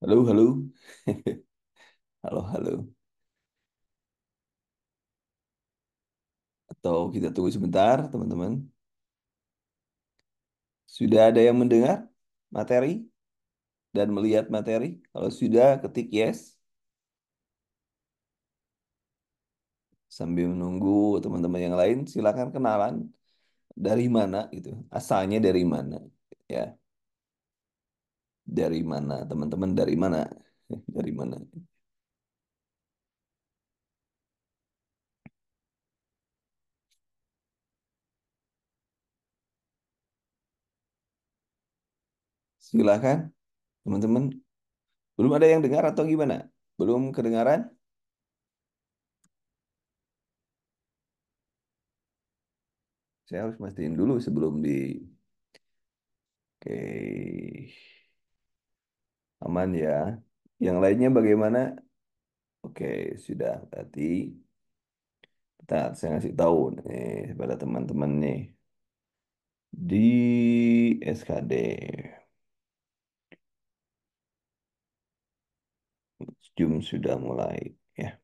Halo, halo. Halo, halo. Atau kita tunggu sebentar, teman-teman. Sudah ada yang mendengar materi dan melihat materi? Kalau sudah, ketik yes. Sambil menunggu teman-teman yang lain, silakan kenalan dari mana gitu. Asalnya dari mana? Ya, dari mana? Teman-teman dari mana? Dari mana? Silakan, teman-teman. Belum ada yang dengar atau gimana? Belum kedengaran? Saya harus mastiin dulu sebelum di... Oke, aman ya. Yang lainnya bagaimana? Oke, sudah. Berarti bentar, saya ngasih tahu nih pada teman-teman nih di SKD. Zoom sudah mulai ya.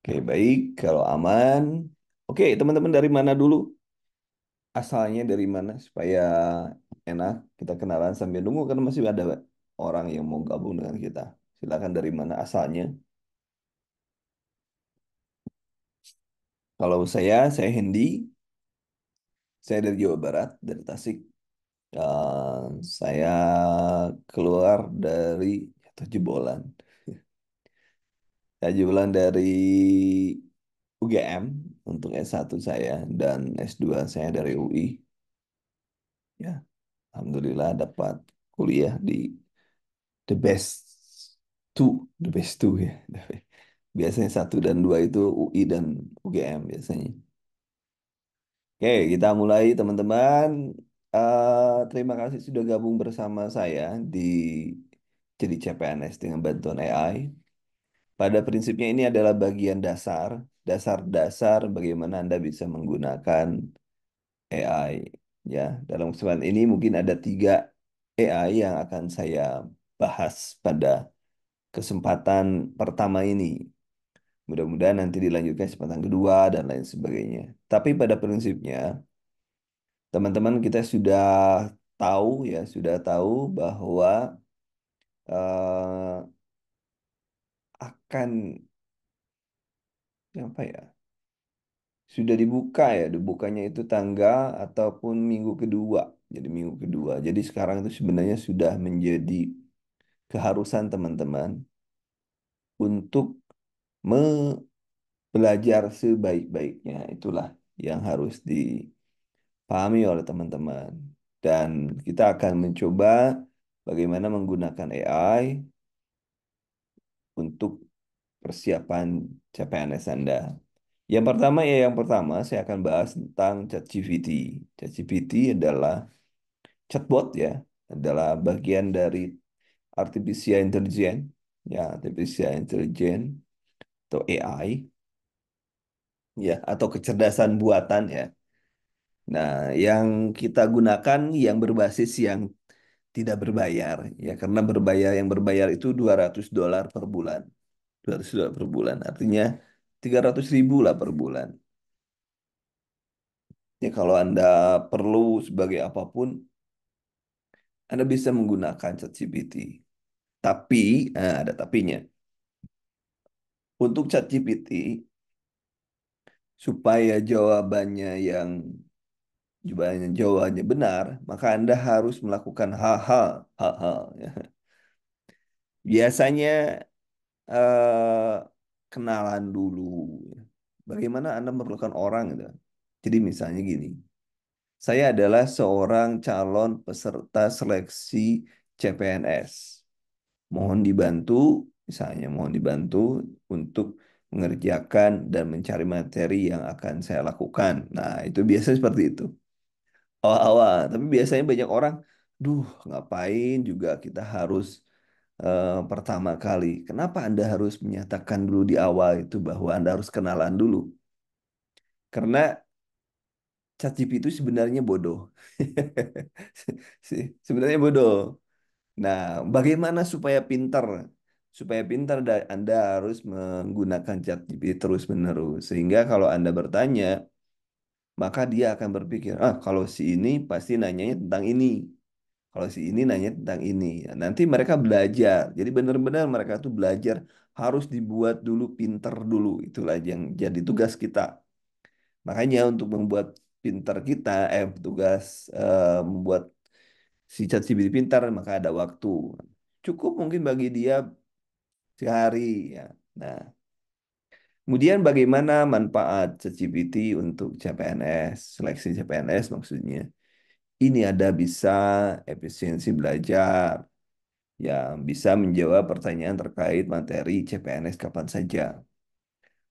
Oke, baik. Kalau aman. Oke, teman-teman dari mana dulu? Asalnya dari mana supaya enak kita kenalan sambil nunggu karena masih ada orang yang mau gabung dengan kita. Silakan dari mana asalnya. Kalau saya Hendy. Saya dari Jawa Barat, dari Tasik. Saya keluar dari atau jebolan. Saya jebolan dari UGM untuk S1 saya dan S2 saya dari UI. Ya, alhamdulillah dapat kuliah di the best the best two ya. Biasanya satu dan dua itu UI dan UGM biasanya. Oke, kita mulai teman-teman. Terima kasih sudah gabung bersama saya di jadi CPNS dengan bantuan AI. Pada prinsipnya ini adalah bagian dasar-dasar bagaimana Anda bisa menggunakan AI. Ya, dalam kesempatan ini mungkin ada 3 AI yang akan saya bahas pada kesempatan pertama ini. Mudah-mudahan nanti dilanjutkan kesempatan kedua dan lain sebagainya. Tapi pada prinsipnya, teman-teman kita sudah tahu ya, sudah tahu bahwa eh, akan apa ya? Sudah dibuka ya, dibukanya itu tanggal ataupun minggu kedua. Jadi minggu kedua. Jadi sekarang itu sebenarnya sudah menjadi keharusan teman-teman untuk belajar sebaik-baiknya. Itulah yang harus dipahami oleh teman-teman. Dan kita akan mencoba bagaimana menggunakan AI untuk persiapan CPNS Anda. Yang pertama saya akan bahas tentang ChatGPT. ChatGPT adalah chatbot ya, adalah bagian dari artificial intelligence ya, artificial intelligence atau AI ya, atau kecerdasan buatan ya. Nah, yang kita gunakan yang berbasis yang tidak berbayar ya, karena yang berbayar itu $200 per bulan. $200 per bulan. Artinya 300.000 lah per bulan. Ya, kalau Anda perlu sebagai apapun, Anda bisa menggunakan ChatGPT. Tapi, ada tapinya. Untuk ChatGPT, supaya jawabannya benar, maka Anda harus melakukan hal-hal. Ya. Biasanya eh, kenalan dulu. Bagaimana Anda memerlukan orang gitu. Jadi misalnya gini, saya adalah seorang calon peserta seleksi CPNS. Mohon dibantu, misalnya mohon dibantu untuk mengerjakan dan mencari materi yang akan saya lakukan. Nah, itu biasanya seperti itu. Awal-awal, tapi biasanya banyak orang, duh, ngapain juga kita harus pertama kali. Kenapa Anda harus menyatakan dulu di awal itu bahwa Anda harus kenalan dulu? Karena ChatGPT itu sebenarnya bodoh. Sebenarnya bodoh. Nah, bagaimana supaya pintar? Supaya pintar, Anda harus menggunakan ChatGPT terus-menerus. Sehingga kalau Anda bertanya, maka dia akan berpikir, ah kalau si ini pasti nanyanya tentang ini. Kalau si ini nanya tentang ini. Ya, nanti mereka belajar. Jadi benar-benar mereka tuh belajar harus dibuat dulu pintar dulu. Itulah yang jadi tugas kita. Makanya untuk membuat pintar kita, tugas membuat si ChatGPT pintar, maka ada waktu. Cukup mungkin bagi dia sehari ya. Nah, kemudian bagaimana manfaat ChatGPT untuk CPNS, seleksi CPNS maksudnya. Ini ada bisa efisiensi belajar, yang bisa menjawab pertanyaan terkait materi CPNS kapan saja.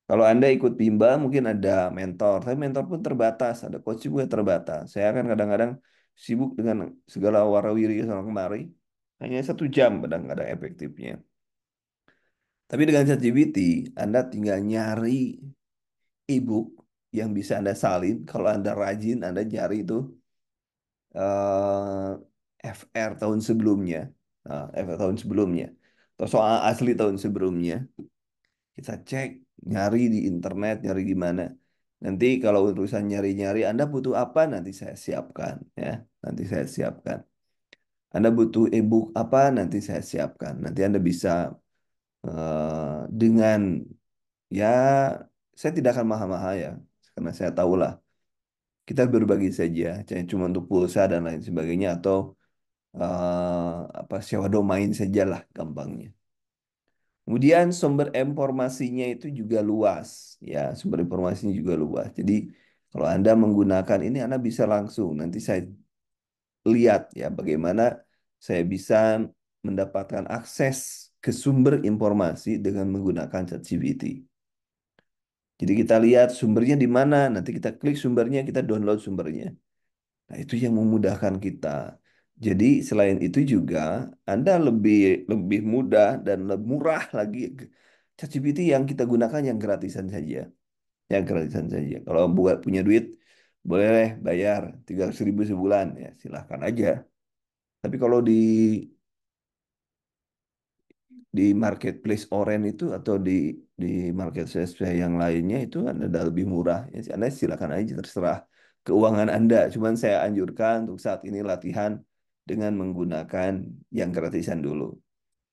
Kalau Anda ikut bimbel, mungkin ada mentor, tapi mentor pun terbatas, ada coach juga terbatas. Saya kan kadang-kadang sibuk dengan segala warawiri soal kemari, hanya 1 jam kadang-kadang efektifnya. Tapi dengan ChatGPT, Anda tinggal nyari ebook yang bisa Anda salin. Kalau Anda rajin, Anda cari itu FR tahun sebelumnya, FR tahun sebelumnya, atau soal asli tahun sebelumnya. Kita cek, nyari di internet, nyari di mana. Nanti kalau urusan nyari-nyari, Anda butuh apa? Nanti saya siapkan, ya. Nanti saya siapkan. Anda butuh ebook apa? Nanti saya siapkan. Nanti Anda bisa dengan ya, saya tidak akan mahal-mahal ya, karena saya tahu lah. Kita berbagi saja, cuma untuk pulsa dan lain sebagainya atau apa sewa domain sajalah gampangnya. Kemudian sumber informasinya itu juga luas, ya sumber informasinya juga luas. Jadi kalau Anda menggunakan ini, Anda bisa langsung. Nanti saya lihat ya bagaimana saya bisa mendapatkan akses ke sumber informasi dengan menggunakan ChatGPT. Jadi kita lihat sumbernya di mana, nanti kita klik sumbernya, kita download sumbernya. Nah, itu yang memudahkan kita. Jadi selain itu juga Anda lebih lebih mudah dan lebih murah lagi. ChatGPT yang kita gunakan yang gratisan saja. Yang gratisan saja. Kalau buat punya duit, boleh deh bayar 300.000 sebulan. Ya silahkan aja. Tapi kalau di marketplace Oren itu atau di marketplace yang lainnya itu Anda lebih murah. Ya, Anda silakan aja terserah keuangan Anda. Cuman saya anjurkan untuk saat ini latihan dengan menggunakan yang gratisan dulu.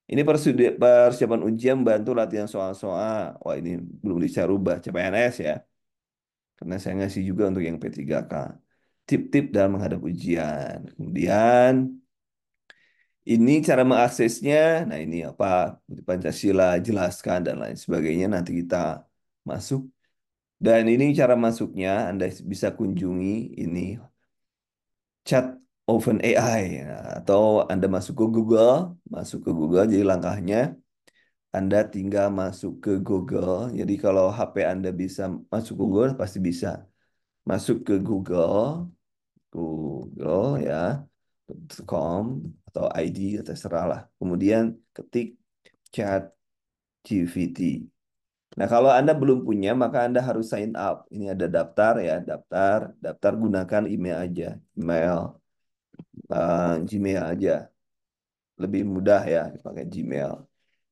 Ini persiapan ujian bantu latihan soal-soal. Wah ini belum bisa rubah CPNS ya. Karena saya ngasih juga untuk yang P3K. Tip-tip dalam menghadap ujian. Kemudian ini cara mengaksesnya, nah ini apa, Pancasila, jelaskan dan lain sebagainya. Nanti kita masuk. Dan ini cara masuknya, Anda bisa kunjungi ini chat OpenAI ya. Atau Anda masuk ke Google. Jadi langkahnya Anda tinggal masuk ke Google. Jadi kalau HP Anda bisa masuk Google, pasti bisa. Masuk ke Google ya, .com atau ID, terserah lah. Kemudian ketik chat GPT. Nah, kalau Anda belum punya, maka Anda harus sign up. Ini ada daftar ya, daftar gunakan email aja, email Gmail aja. Lebih mudah ya pakai Gmail.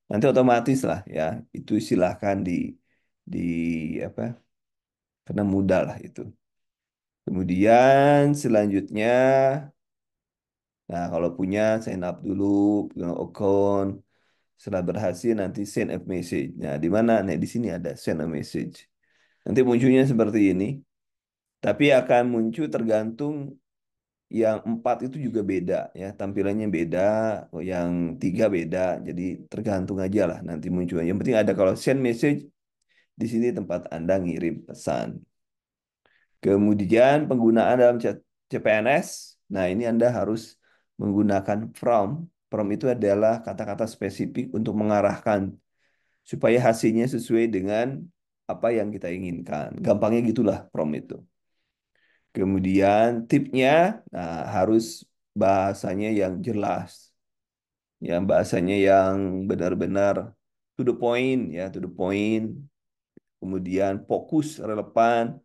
Nanti otomatis lah ya, itu silahkan di apa? Karena mudah lah itu. Kemudian selanjutnya, nah kalau punya sign up dulu, punya account. Setelah berhasil nanti send a message. Nah, di mana? Nah, di sini ada send a message. Nanti munculnya seperti ini, tapi akan muncul tergantung yang 4 itu juga beda ya, tampilannya beda, oh, yang 3 beda. Jadi tergantung aja lah nanti munculnya. Yang penting ada kalau send message di sini tempat Anda ngirim pesan. Kemudian penggunaan dalam CPNS. Nah, ini Anda harus menggunakan from. From itu adalah kata-kata spesifik untuk mengarahkan supaya hasilnya sesuai dengan apa yang kita inginkan. Gampangnya gitulah prom itu. Kemudian tipnya, nah harus bahasanya yang jelas, yang bahasanya yang benar-benar to the point ya, to the point. Kemudian fokus, relevan.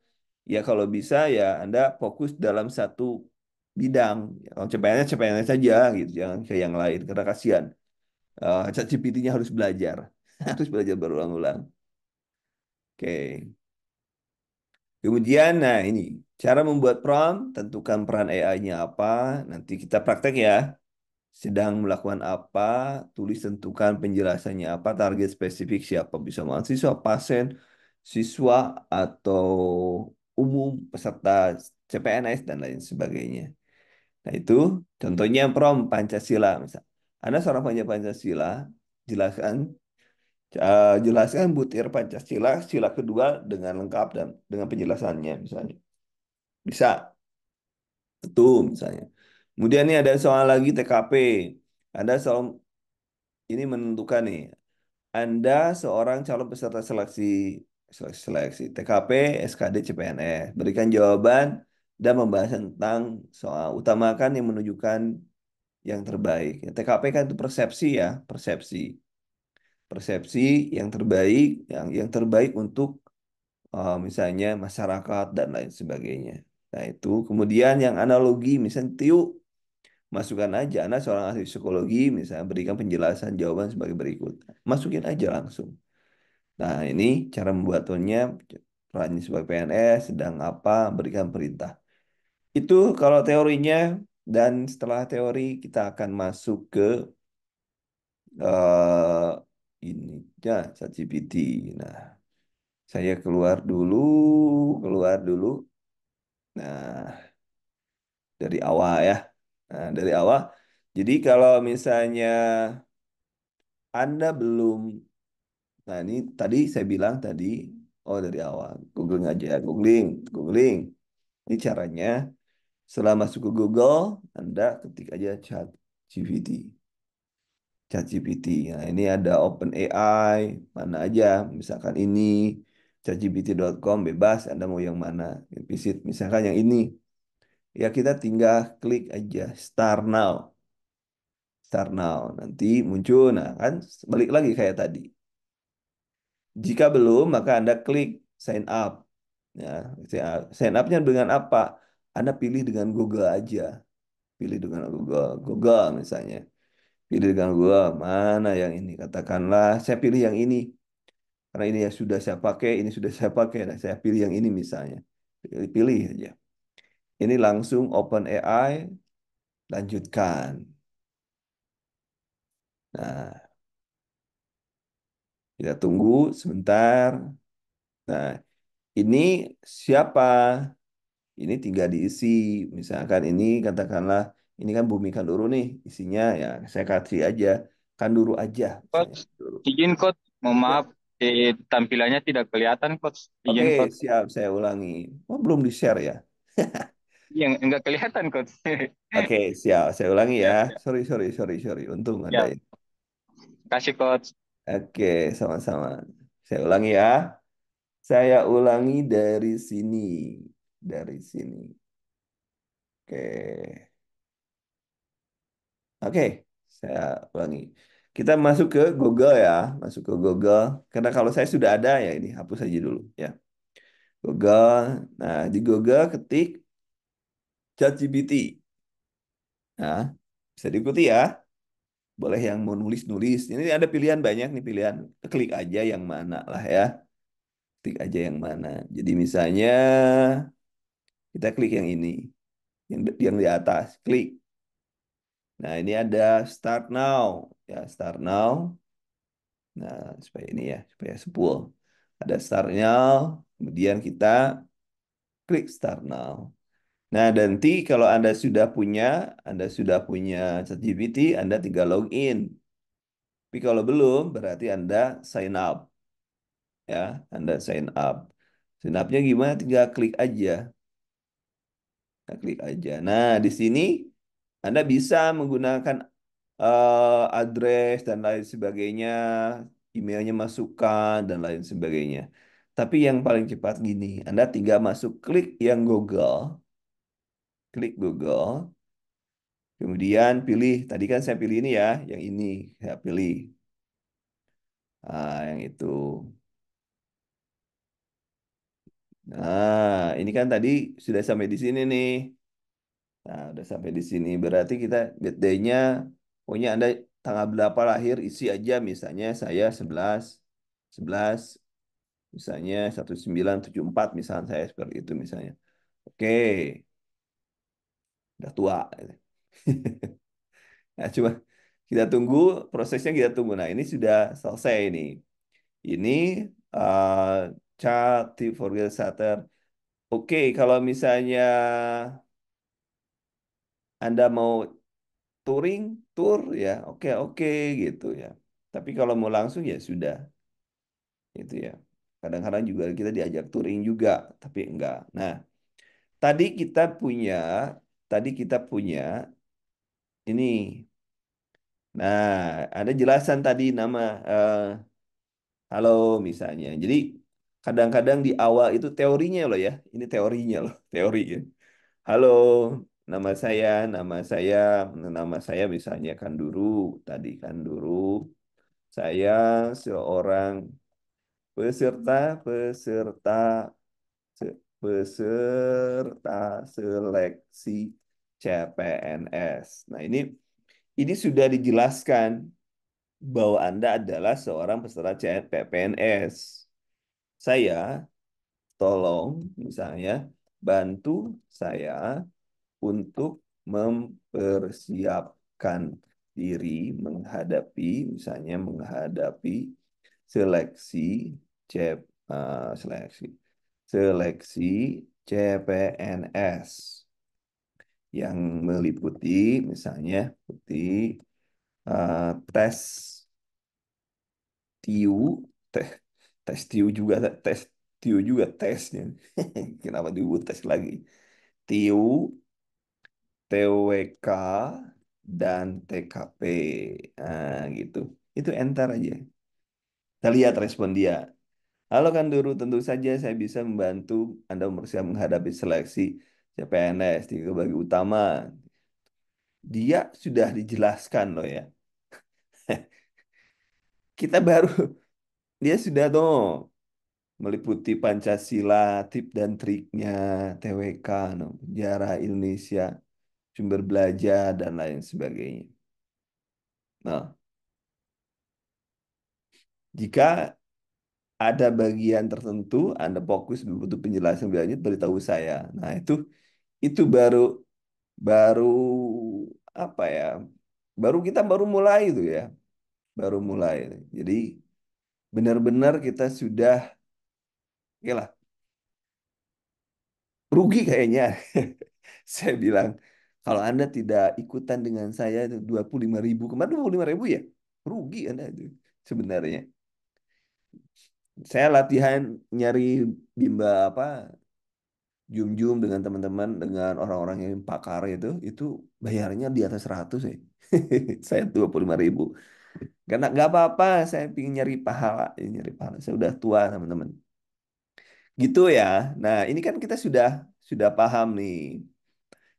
Ya kalau bisa ya Anda fokus dalam satu bidang. Kalau CPNS, CPNS saja gitu, jangan ke yang lain karena kasihan. ChatGPT-nya harus belajar, harus belajar berulang-ulang. Oke. Kemudian, nah ini cara membuat prompt, tentukan peran AI-nya apa. Nanti kita praktek ya. Sedang melakukan apa, tulis tentukan penjelasannya apa, target spesifik siapa, bisa mahasiswa, pasien, siswa, atau umum, peserta CPNS, dan lain sebagainya. Nah itu contohnya prompt Pancasila. Misal, Anda seorang penyanyi Pancasila, jelaskan jelaskan butir Pancasila, sila kedua dengan lengkap dan dengan penjelasannya misalnya. Bisa, itu misalnya. Kemudian ini ada soal lagi TKP. Ada soal ini menentukan nih, Anda seorang calon peserta seleksi TKP, SKD, CPNS. Berikan jawaban dan membahas tentang soal utamakan yang menunjukkan yang terbaik. Ya, TKP kan itu persepsi ya, persepsi. Persepsi yang terbaik, yang terbaik untuk misalnya masyarakat dan lain sebagainya. Nah, itu kemudian yang analogi misalnya Tiu masukkan aja Anda seorang ahli psikologi misalnya berikan penjelasan jawaban sebagai berikut. Masukin aja langsung. Nah, ini cara membuatnya perannya sebagai PNS sedang apa berikan perintah. Itu kalau teorinya dan setelah teori kita akan masuk ke ini ya ChatGPT. Nah, saya keluar dulu. Nah, dari awal ya. Nah, dari awal. Jadi kalau misalnya Anda belum, nah ini tadi saya bilang tadi, oh dari awal, googling aja, googling. Ini caranya, setelah masuk ke Google, Anda ketik aja ChatGPT. ChatGPT. Nah, ini ada OpenAI, mana aja, misalkan ini, chatgpt.com bebas, Anda mau yang mana, visit, misalkan yang ini. Ya kita tinggal klik aja Start Now. Start Now. Nanti muncul. Nah kan balik lagi kayak tadi. Jika belum maka Anda klik Sign Up. Ya, sign up-nya dengan apa? Anda pilih dengan Google aja. Pilih dengan Google. Google misalnya. Pilih dengan Google. Mana yang ini? Katakanlah saya pilih yang ini. Karena ini yang sudah saya pakai. Ini sudah saya pakai. Nah, saya pilih yang ini misalnya. Pilih aja. Ini langsung Open AI. Lanjutkan. Nah, kita tunggu sebentar. Nah, ini siapa? Ini tinggal diisi. Misalkan ini katakanlah ini kan Bumi Kanduru nih isinya ya saya kasih aja Kanduru aja misalnya. Coach, Kanduru. izin coach, mohon Ya. maaf, tampilannya tidak kelihatan coach, Oke, izin coach. siap saya ulangi. Oh, belum di-share ya. Yang enggak kelihatan coach. Oke, siap saya ulangi ya. Ya, ya, Sorry. Untung ada ya. ini. Kasih coach. Oke, sama-sama. Saya ulangi ya. Saya ulangi dari sini. Dari sini. Oke. Oke, saya ulangi. Kita masuk ke Google ya, masuk ke Google. Karena kalau saya sudah ada ya ini hapus aja dulu ya. Google. Nah, di Google ketik ChatGPT. Nah, bisa diikuti ya. Boleh yang mau nulis-nulis. Ini ada pilihan banyak nih pilihan. Klik aja yang mana lah ya. Klik aja yang mana. Jadi misalnya kita klik yang ini, yang di atas. Klik. Nah, ini ada Start Now. Ya, Start Now. Nah, supaya ini ya, supaya sepul. Ada startnya, kemudian kita klik start now. Nah, dan nanti kalau Anda sudah punya ChatGPT, Anda tinggal login. Tapi kalau belum, berarti Anda sign up. Ya, Anda sign up. Sign up-nya gimana? Tinggal klik aja. Nah, klik aja. Nah, di sini Anda bisa menggunakan address dan lain sebagainya, emailnya masukkan dan lain sebagainya. Tapi yang paling cepat gini, Anda tinggal masuk klik yang Google, klik Google, kemudian pilih, tadi kan saya pilih ini ya, yang ini saya pilih. Yang itu. Nah, ini kan tadi sudah sampai di sini nih. Nah, udah sampai di sini. Berarti kita birthday-nya, pokoknya Anda tanggal berapa lahir, isi aja misalnya saya 11 misalnya 1974 misalnya saya seperti itu misalnya. Oke, udah tua. Nah, coba kita tunggu prosesnya kita tunggu. Nah, ini sudah selesai ini. Ini uh, chat for starter. Oke, kalau misalnya Anda mau touring, tour ya, oke oke gitu ya. Tapi kalau mau langsung ya sudah, gitu ya. Kadang-kadang juga kita diajak touring juga, tapi enggak. Nah, tadi kita punya, tadi kita punya ini. Nah, ada jelasan tadi nama eh, halo misalnya. Jadi kadang-kadang di awal itu teorinya loh ya. Ini teorinya loh, teori ya. Halo, nama saya, nama saya, nama saya misalnya Kanduru. Tadi Kanduru. Saya seorang peserta, peserta seleksi CPNS. Nah, ini sudah dijelaskan bahwa Anda adalah seorang peserta CPNS. Saya tolong misalnya bantu saya untuk mempersiapkan diri menghadapi misalnya menghadapi seleksi CEP seleksi seleksi CPNS yang meliputi misalnya seperti tes TIU tes tes TIU juga tes TIU juga tesnya kenapa disebut tes lagi TIU TWK dan TKP. Nah, gitu. Itu enter aja. Kita lihat respon dia. Halo kan Duru, tentu saja saya bisa membantu Anda mempersiapkan menghadapi seleksi CPNS di bagi utama. Dia sudah dijelaskan loh ya. Kita baru, dia sudah tuh meliputi Pancasila, tip dan triknya, TWK, no, sejarah Indonesia, sumber belajar, dan lain sebagainya. Nah, jika ada bagian tertentu Anda fokus butuh penjelasan lebih lanjut beritahu saya. Nah, itu baru baru apa ya? Kita baru mulai itu ya. Baru mulai. Jadi benar-benar kita sudah ya lah, rugi kayaknya. Saya bilang kalau Anda tidak ikutan dengan saya itu 25.000 kemarin 25.000 ya. Rugi Anda itu sebenarnya. Saya latihan nyari bimba apa Jum-jum dengan teman-teman, dengan orang-orang yang pakar itu bayarnya di atas 100 ya. Saya 25.000. Karena nggak apa-apa, saya ingin nyari pahala, nyari pahala. Saya udah tua teman-teman. Gitu ya. Nah, ini kan kita sudah paham nih.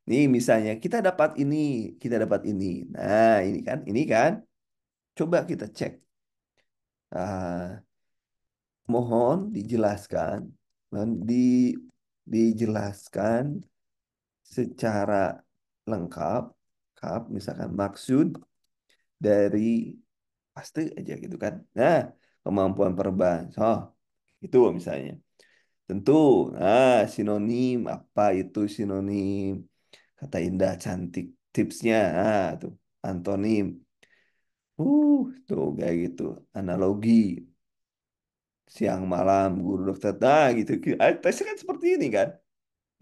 Nih misalnya kita dapat ini. Nah, ini kan, coba kita cek. Ah, mohon dijelaskan, mohon dijelaskan secara lengkap, misalkan maksud dari pasti aja gitu kan. Nah, kemampuan perbahasa, oh, itu misalnya. Tentu, nah sinonim apa itu sinonim? Kata indah cantik, tipsnya, nah tuh antonim. Tuh kayak gitu. Analogi siang malam guru dokter, nah gitu. Tesnya kan seperti ini kan?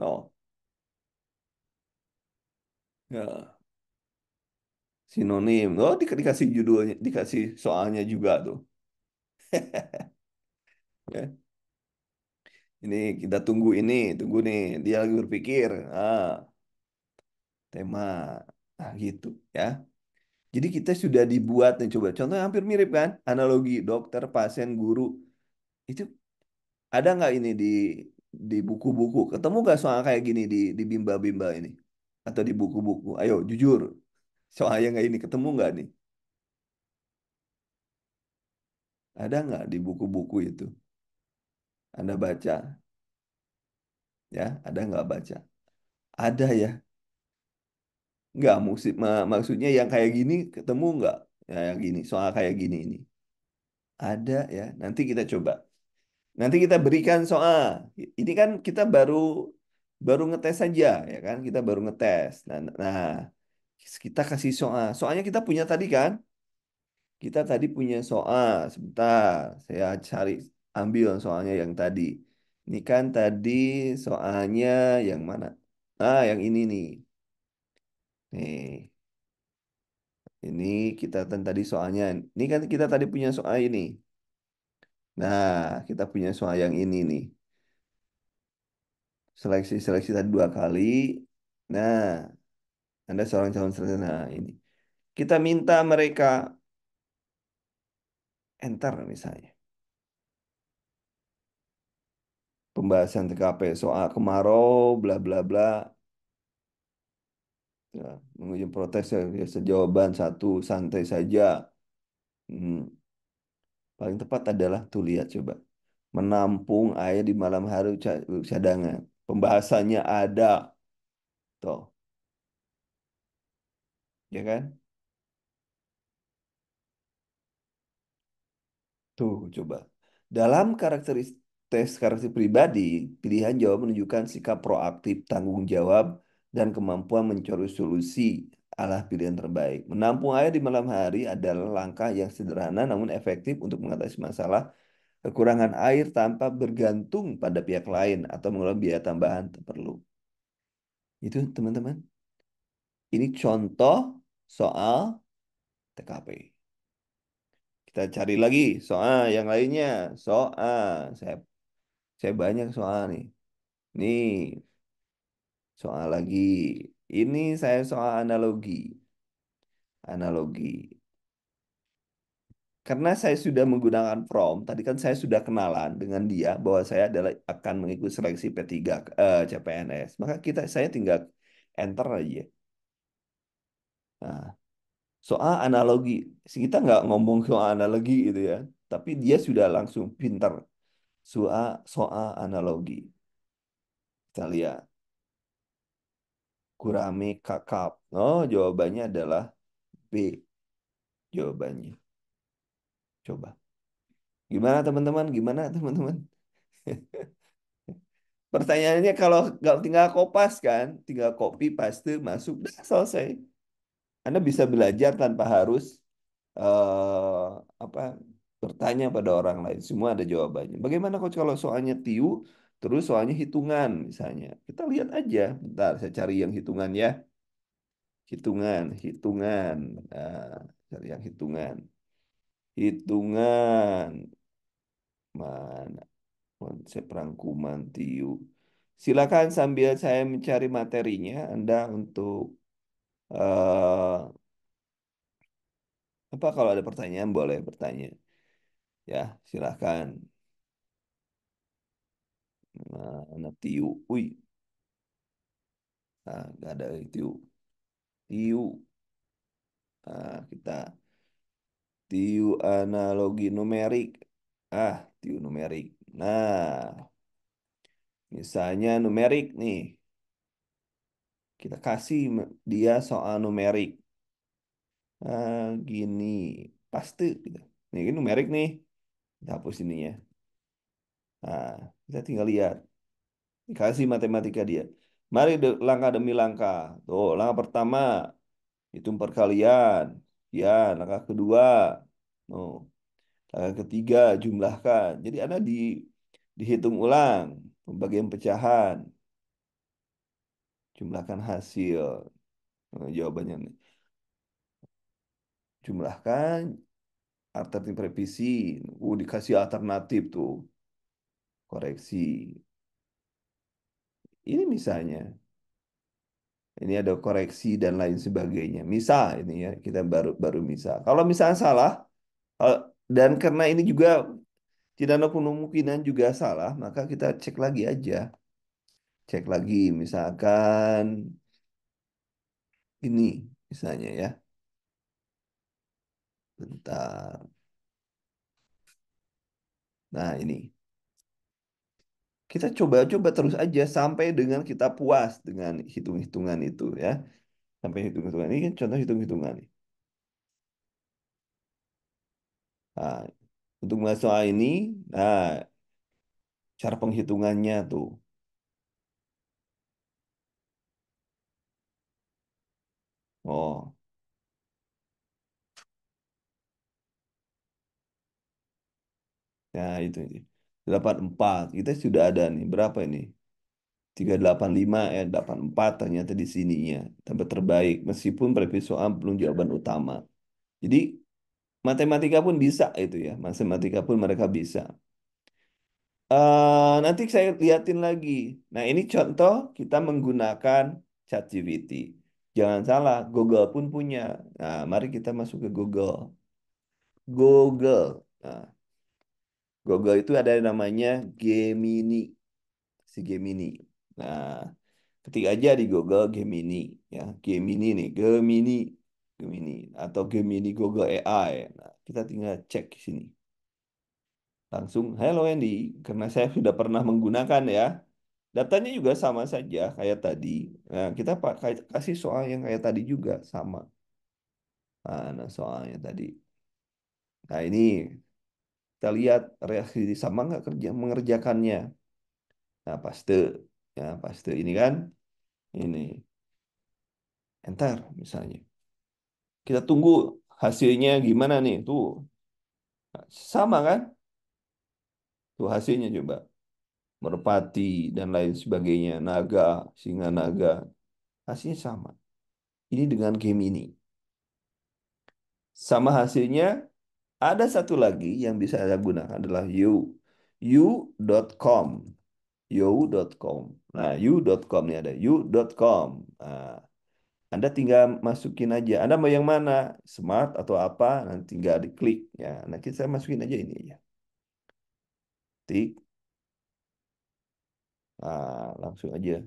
No. Ya. Sinonim. Oh, dikasih judulnya, dikasih soalnya juga tuh. Ya. Ini kita tunggu nih. Dia lagi berpikir. Tema. Nah, gitu ya. Jadi kita sudah dibuat nih coba. Contohnya hampir mirip kan? Analogi dokter, pasien, guru. Itu ada nggak ini di buku-buku? Ketemu nggak soal kayak gini di bimba-bimba ini? Atau di buku-buku? Ayo, jujur. Soalnya nggak ini ketemu nggak nih? Ada nggak di buku-buku itu? Anda baca, ya? Ada nggak baca? Ada ya. Nggak, maksudnya yang kayak gini ketemu nggak? Ya, yang gini, soal kayak gini ini. Ada ya, nanti kita coba. Nanti kita berikan soal. Ini kan kita baru baru ngetes saja, ya kan? Kita baru ngetes. Nah, kita kasih soal. Soalnya kita punya tadi kan? Kita tadi punya soal. Sebentar, saya cari ambil soalnya yang tadi. Ini kan tadi soalnya yang mana? Yang ini nih. Nih, ini kita kan tadi soalnya. Ini kan kita tadi punya soal ini. Nah, kita punya soal yang ini nih. Seleksi-seleksi tadi 2 kali. Nah, Anda seorang calon serta. Nah, ini. Kita minta mereka enter misalnya. Pembahasan TKP soal kemarau, bla bla bla. Ya, menguji protes ya, ya, sejawaban satu, santai saja. Hmm, paling tepat adalah tuh lihat coba. Menampung air di malam hari cadangan. Pembahasannya ada. Tuh, ya kan? Tuh, coba. Dalam tes karakter pribadi, pilihan jawab menunjukkan sikap proaktif, tanggung jawab, dan kemampuan mencari solusi adalah pilihan terbaik. Menampung air di malam hari adalah langkah yang sederhana namun efektif untuk mengatasi masalah kekurangan air tanpa bergantung pada pihak lain atau mengeluarkan biaya tambahan tak perlu. Itu teman-teman. Ini contoh soal TKP. Kita cari lagi soal yang lainnya. Saya banyak soal nih. Nih, soal lagi. Ini saya soal analogi. Analogi. Karena saya sudah menggunakan prompt, tadi kan saya sudah kenalan dengan dia bahwa saya adalah akan mengikuti seleksi P3 CPNS. Maka saya tinggal enter aja. Nah, soal analogi, kita nggak ngomong soal analogi gitu ya, tapi dia sudah langsung pintar soal analogi. Kita lihat, gurame kakap. Oh, jawabannya adalah B. Jawabannya. Coba. Gimana teman-teman? Gimana teman-teman? Pertanyaannya kalau nggak tinggal kopas kan, tinggal copy paste masuk, dah selesai. Anda bisa belajar tanpa harus eh, apa bertanya pada orang lain. Semua ada jawabannya. Bagaimana coach kalau soalnya tiu, terus soalnya hitungan misalnya. Kita lihat aja. Bentar, saya cari yang hitungan ya. Hitungan, hitungan. Nah, cari yang hitungan. Hitungan. Mana? Konsep rangkuman TIU. Silakan sambil saya mencari materinya, Anda untuk apa kalau ada pertanyaan boleh bertanya. Ya, silakan. Mana TIU? Wih, nggak ada TIU. TIU. Kita TIU analogi numerik. TIU numerik. Nah, misalnya numerik nih. Kita kasih dia soal numerik. Gini, pasti gitu. Ini numerik nih. Kita hapus ininya. Nah, kita tinggal lihat. Dikasih matematika dia. Mari langkah demi langkah. Tuh, langkah pertama, hitung perkalian. Ya, langkah kedua. Oh, langkah ketiga, jumlahkan. Jadi ada dihitung ulang. Pembagian pecahan. Jumlahkan hasil. Jawabannya nih. Jumlahkan alternatif revisi. Dikasih alternatif tuh. Koreksi. Ini misalnya. Ini ada koreksi dan lain sebagainya. Misal ini ya, kita baru baru misal. Kalau misalnya salah, eh, dan karena ini juga tidak ada kemungkinan juga salah, maka kita cek lagi aja. Cek lagi, misalkan ini, misalnya ya. Bentar. Nah ini, kita coba-coba terus aja sampai dengan kita puas dengan hitung-hitungan itu ya. Sampai hitung-hitungan. Ini kan contoh hitung-hitungan nih. Nah, untuk masuk soal ini, nah cara penghitungannya tuh. Oh, nah itu ini. 84. Kita sudah ada nih. Berapa ini? 385 ya, 84 ternyata di sininya. Tempat terbaik. Meskipun previous soal belum jawaban utama. Jadi matematika pun bisa itu ya. Matematika pun mereka bisa. Nanti saya liatin lagi. Nah, ini contoh kita menggunakan ChatGPT. Jangan salah, Google pun punya. Nah, mari kita masuk ke Google. Google. Nah, Google itu ada yang namanya Gemini. Si Gemini. Nah, ketik aja di Google Gemini. Ya, Gemini nih. Gemini. Gemini. Atau Gemini Google AI. Nah, kita tinggal cek di sini. Langsung, hello Andy, karena saya sudah pernah menggunakan ya. Datanya juga sama saja kayak tadi. Nah, kita pakai kasih soal yang kayak tadi juga sama. Nah, soalnya tadi. Nah, ini kita lihat reaksi sama nggak kerja mengerjakannya. Nah, paste. Ya, paste ini kan. Ini. Enter misalnya. Kita tunggu hasilnya gimana nih. Tuh, sama kan? Tuh hasilnya coba. Merpati dan lain sebagainya. Naga, singa naga. Hasilnya sama. Ini dengan game ini. Sama hasilnya ada satu lagi yang bisa Anda gunakan adalah you.com. You.com. Nah, you.com ini ada you.com. Nah, Anda tinggal masukin aja. Anda mau yang mana? Smart atau apa? Nanti tinggal diklik ya. Nanti saya masukin aja ini ya. Tik. Langsung aja.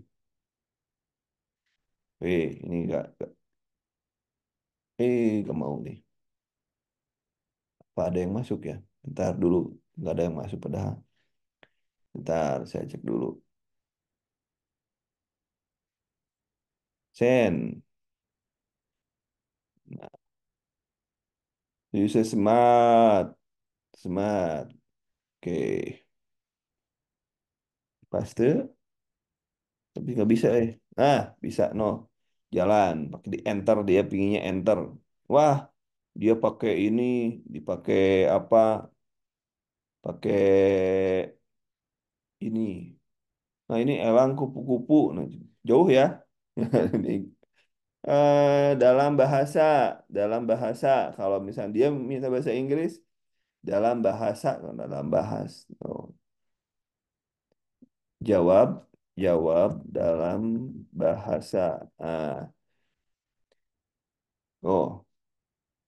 Ini enggak mau nih. Apa ada yang masuk ya? Ntar dulu. Nggak ada yang masuk padahal. Ntar saya cek dulu. Send. Nah, user smart. Smart. Oke. Paste. Tapi nggak bisa bisa no. Jalan. Pakai di enter dia pinginnya enter. Wah, dia pakai ini, dipakai apa? Pakai ini. Nah, ini elang kupu-kupu. Nah, jauh ya. Ini, dalam bahasa. Kalau misalnya dia minta bahasa Inggris, dalam bahas. Oh, jawab, jawab dalam bahasa. Ah, oh,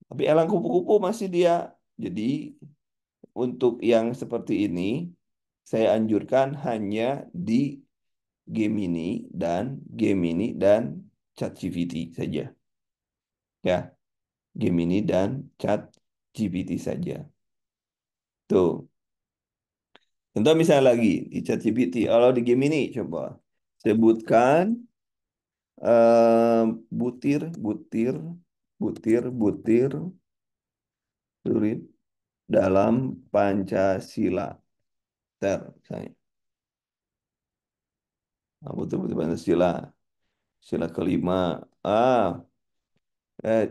tapi elang kupu-kupu masih dia. Jadi untuk yang seperti ini, saya anjurkan hanya di Gemini dan ChatGPT saja. Ya, Gemini dan ChatGPT saja. Tuh. Contoh misalnya lagi di ChatGPT, kalau di Gemini coba sebutkan butir, butir, butir, butir, lurit dalam Pancasila. Ter, misalnya. Nah, butir, butir Pancasila. Sila kelima.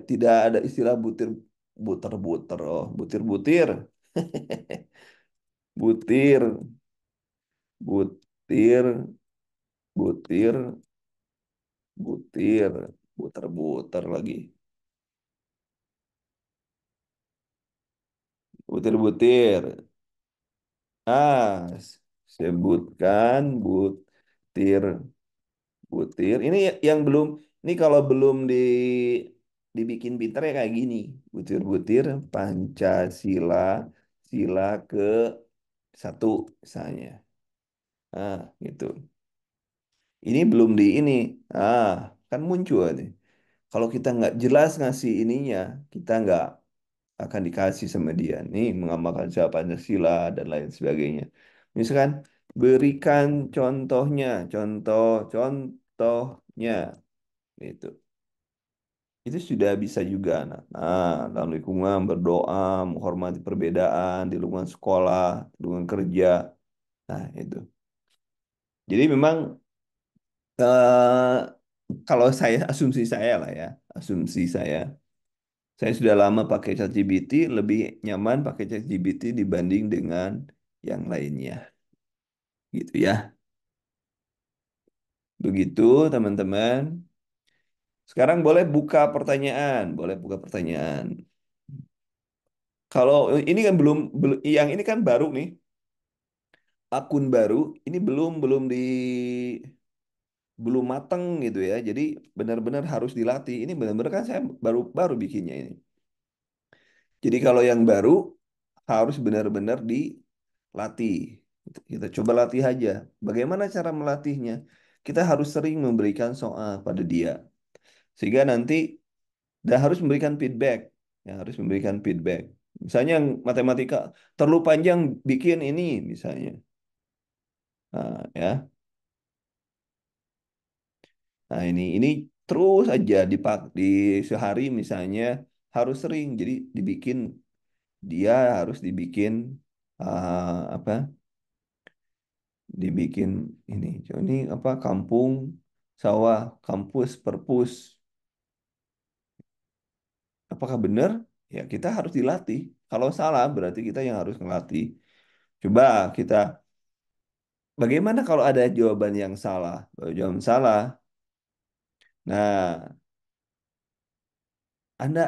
Tidak ada istilah butir, buter, buter. Oh, butir, butir. Butir, butir, butir, butir, buter, buter lagi. Butir, butir. Ah, sebutkan butir, butir. Ini yang belum, ini kalau belum dibikin pinter ya kayak gini. Butir-butir Pancasila, sila ke satu misalnya. Gitu. Ini belum di ini. Ah, kan muncul nih. Kalau kita nggak jelas ngasih ininya, kita nggak akan dikasih sama dia. Nih mengamalkan sila Pancasila dan lain sebagainya. Misalkan berikan contohnya, contohnya, itu. itu sudah bisa juga anak. Nah, dalam lingkungan berdoa, menghormati perbedaan di lingkungan sekolah, lingkungan kerja. Nah, itu. Jadi memang eh, kalau saya asumsi saya lah ya, asumsi saya sudah lama pakai ChatGPT, lebih nyaman pakai ChatGPT dibanding dengan yang lainnya, gitu ya. Begitu, teman-teman. Sekarang boleh buka pertanyaan, boleh buka pertanyaan. Kalau ini kan belum, yang ini kan baru nih, akun baru, ini belum belum mateng gitu ya. Jadi benar-benar harus dilatih. Ini benar-benar kan saya baru baru bikinnya ini. Jadi kalau yang baru harus benar-benar dilatih. Kita coba latih aja. Bagaimana cara melatihnya? Kita harus sering memberikan soal pada dia. Sehingga nanti dan harus memberikan feedback. Ya, harus memberikan feedback. Misalnya yang matematika terlalu panjang bikin ini misalnya. Nah, ya. Nah, ini terus aja di sehari misalnya harus sering. Jadi dibikin dia harus dibikin apa? Dibikin ini. Ini apa? Kampung, sawah, kampus, perpus. Apakah benar? Ya, kita harus dilatih. Kalau salah berarti kita yang harus ngelatih. Coba kita bagaimana kalau ada jawaban yang salah? Kalau jawaban salah, nah Anda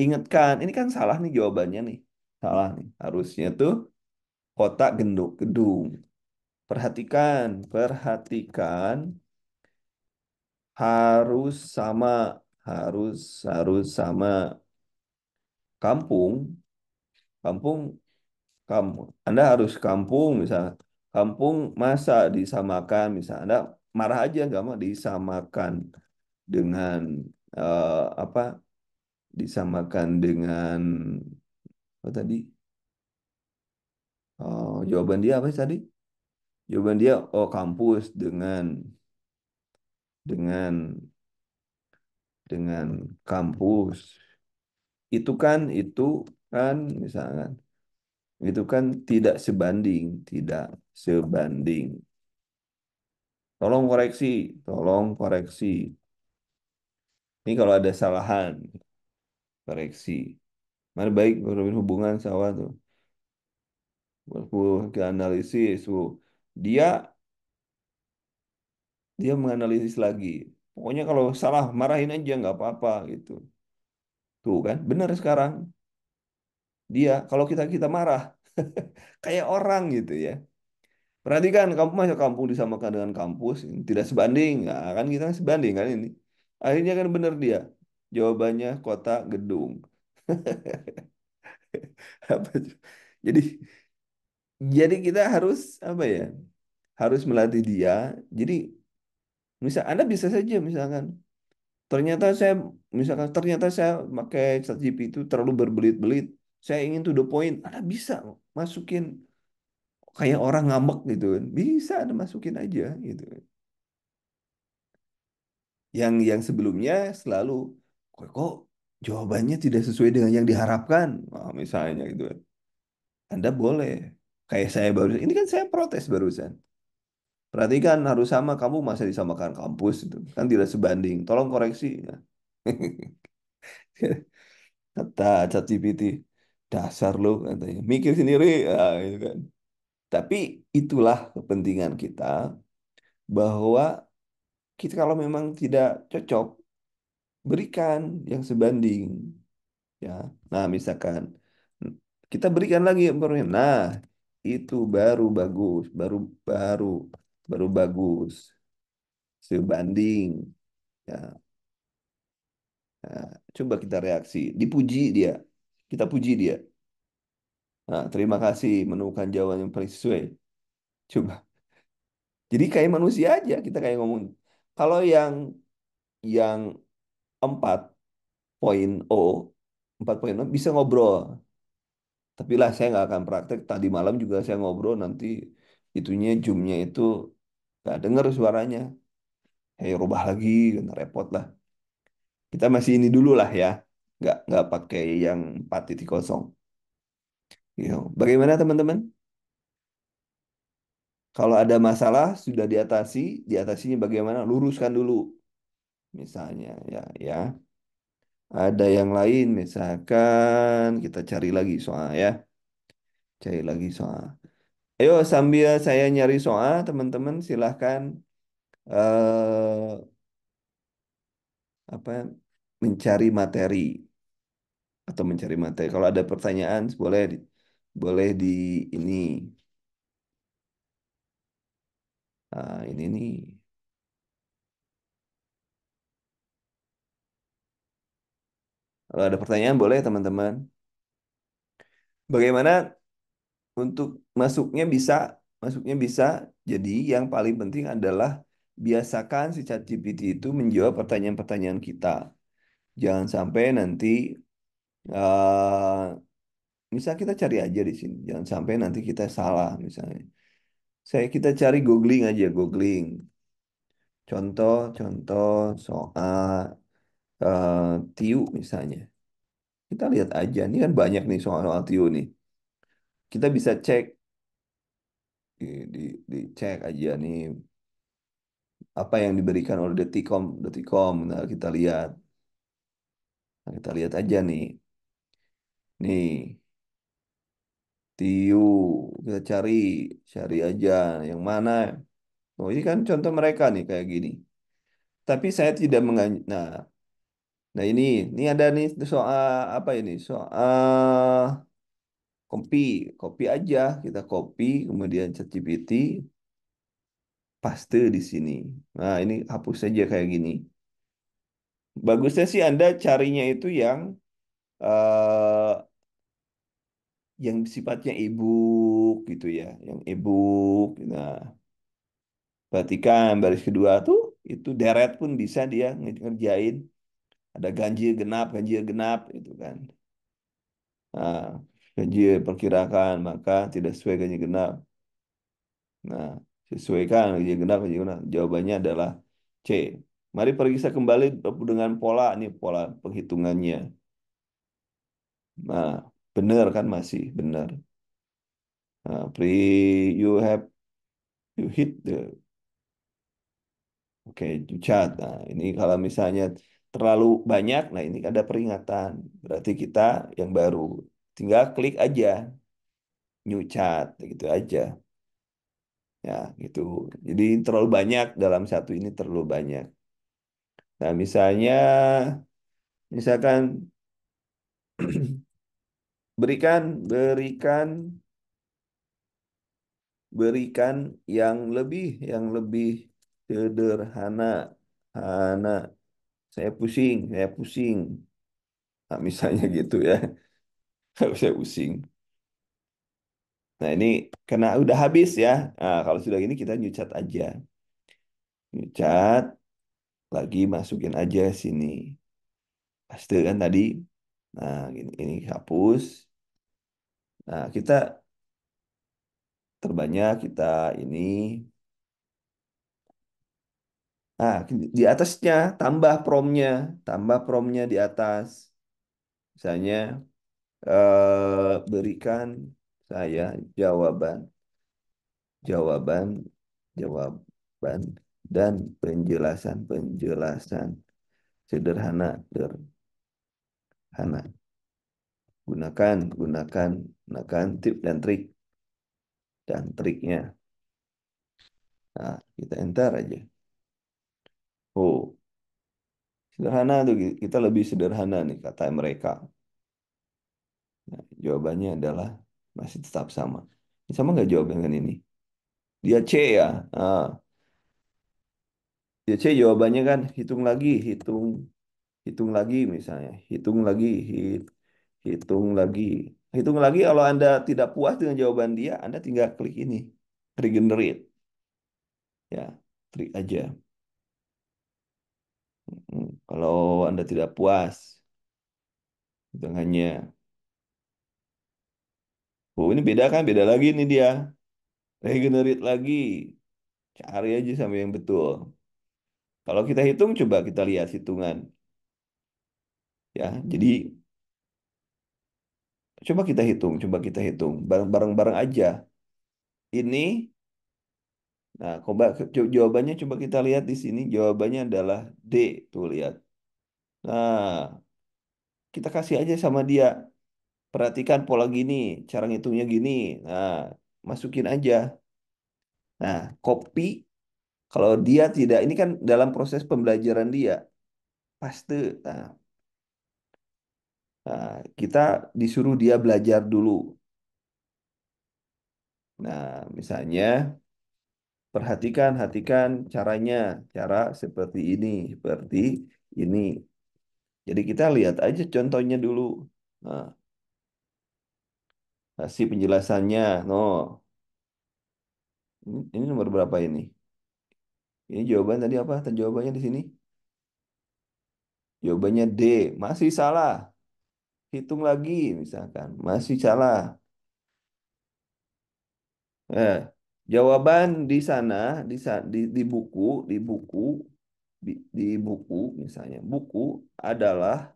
ingatkan, ini kan salah nih jawabannya nih, salah nih. Harusnya tuh kotak genduk gedung. Perhatikan, perhatikan harus sama, harus harus sama kampung, kampung, kamu. Anda harus kampung misalnya, kampung masa disamakan misalnya. Anda marah aja nggak mau disamakan dengan apa disamakan dengan apa tadi jawaban dia apa sih tadi jawaban dia oh kampus dengan dengan kampus itu kan misalkan itu kan tidak sebanding tolong koreksi ini kalau ada salahan koreksi mana baik berhubungan sama tuh aku ke analisis dia dia menganalisis lagi. Pokoknya kalau salah marahin aja nggak apa-apa gitu. Tuh kan, benar sekarang dia kalau kita kita marah kayak orang gitu ya. Perhatikan kamu masa kampung disamakan dengan kampus tidak sebanding, nah, kan kita kan sebanding kan ini. Akhirnya kan benar dia. Jawabannya kota gedung. Apa tuh? Jadi jadi kita harus apa ya? Harus melatih dia. Jadi misal Anda bisa saja misalkan ternyata saya misalkan ternyata saya pakai ChatGPT itu terlalu berbelit-belit. Saya ingin to the point. Ada bisa masukin kayak orang ngambek gitu kan. Bisa ada masukin aja gitu. Yang sebelumnya selalu kok jawabannya tidak sesuai dengan yang diharapkan. Wah, misalnya gitu kan. Anda boleh kayak saya barusan. Ini kan saya protes barusan. Perhatikan harus sama kamu masa disamakan kampus itu kan tidak sebanding. Tolong koreksi. Nah. Kata ChatGPT, dasar lo katanya. Mikir sendiri, ah, gitu kan. Tapi itulah kepentingan kita bahwa kita kalau memang tidak cocok, berikan yang sebanding. Ya, nah misalkan kita berikan lagi informasi. Nah, itu baru bagus, baru baru bagus sebanding. Ya, nah, coba kita reaksi, dipuji dia, kita puji dia. Nah, terima kasih menemukan jawaban yang paling sesuai. Coba. Jadi kayak manusia aja kita kayak ngomong. Kalau yang 4.0 4.0 bisa ngobrol. Tapi lah saya nggak akan praktek. Tadi malam juga saya ngobrol nanti itunya zoomnya itu nggak dengar suaranya. Rubah lagi, kan repot lah. Kita masih ini dulu lah ya. Nggak pakai yang 4.0. Gitu. Bagaimana teman-teman? Kalau ada masalah sudah diatasinya bagaimana? Luruskan dulu misalnya ya ya. Ada yang lain misalkan kita cari lagi soal ya. Cari lagi soal. Ayo sambil saya nyari soal teman-teman silahkan eh, apa mencari materi atau mencari materi. Kalau ada pertanyaan boleh di ini. Ini nih. Kalau ada pertanyaan boleh teman-teman. Bagaimana untuk masuknya bisa. Jadi yang paling penting adalah biasakan si ChatGPT itu menjawab pertanyaan-pertanyaan kita. Jangan sampai nanti eh misal kita cari aja di sini. Jangan sampai nanti kita salah misalnya. Kita cari googling aja, googling. Contoh-contoh soal TIU misalnya. Kita lihat aja. Ini kan banyak nih soal-soal TIU nih. Kita bisa cek dicek aja nih apa yang diberikan oleh Detikcom. Nah, kita lihat aja nih. Nih, TIU kita cari aja yang mana. Oh, ini kan contoh mereka nih kayak gini. Tapi saya tidak nah ini ada nih soal apa ini? Soal kopi, kopi aja kita copy kemudian ChatGPT paste di sini. Nah, ini hapus saja kayak gini. Bagusnya sih Anda carinya itu yang sifatnya ebook gitu ya, yang ebook. Nah, perhatikan baris kedua tuh itu deret pun bisa dia ngerjain. Ada ganjil genap itu kan. Nah, ganjil perkirakan maka tidak sesuai ganjil genap. Nah, sesuaikan ganjil genap. Jawabannya adalah C. Mari periksa kembali dengan pola nih pola penghitungannya. Nah, benar kan masih benar. Nah, you hit the oke, cat. Nah, ini kalau misalnya terlalu banyak, nah ini ada peringatan. Berarti kita yang baru. Tinggal klik aja, new chat, gitu aja. Ya, gitu. Jadi terlalu banyak dalam satu ini terlalu banyak. Nah, misalkan berikan berikan yang lebih sederhana. Hana, saya pusing. Nah, misalnya gitu ya. Kalau saya pusing. Nah, ini karena udah habis ya. Nah, kalau sudah gini kita new chat aja. New chat lagi masukin aja sini. Paste kan tadi. Nah, ini hapus. Nah, kita terbanyak kita ini. Nah, di atasnya tambah promnya di atas. Misalnya berikan saya jawaban, jawaban, jawaban dan penjelasan sederhana, sederhana. Gunakan tip dan triknya. Nah, kita enter aja. Oh, sederhana tuh kita lebih sederhana nih kata mereka. Nah, jawabannya adalah masih tetap sama. Sama nggak jawabannya dengan ini? Dia C ya. Ah, dia C jawabannya kan hitung lagi misalnya, hitung lagi. Hitung lagi kalau Anda tidak puas dengan jawaban dia, Anda tinggal klik ini, regenerate. Ya, klik aja. Kalau Anda tidak puas hitungannya. Oh, ini beda kan? Beda lagi nih dia. Regenerate lagi. Cari aja sampai yang betul. Kalau kita hitung, coba kita lihat hitungan. Ya, jadi coba kita hitung bareng-bareng aja. Ini, nah, jawabannya coba kita lihat di sini. Jawabannya adalah D. Tuh lihat. Nah, kita kasih aja sama dia. Perhatikan pola gini, cara ngitungnya gini. Nah, masukin aja. Nah, kopi kalau dia tidak, ini kan dalam proses pembelajaran dia, pasti. Nah, nah, kita disuruh dia belajar dulu. Nah, misalnya hatikan caranya, cara seperti ini. Jadi kita lihat aja contohnya dulu. Nah, kasih penjelasannya. No, ini nomor berapa ini? Ini jawaban tadi apa? Tadi jawabannya di sini. Jawabannya D. Masih salah. Hitung lagi misalkan. Masih salah. Eh, jawaban di sana, di buku misalnya. Buku adalah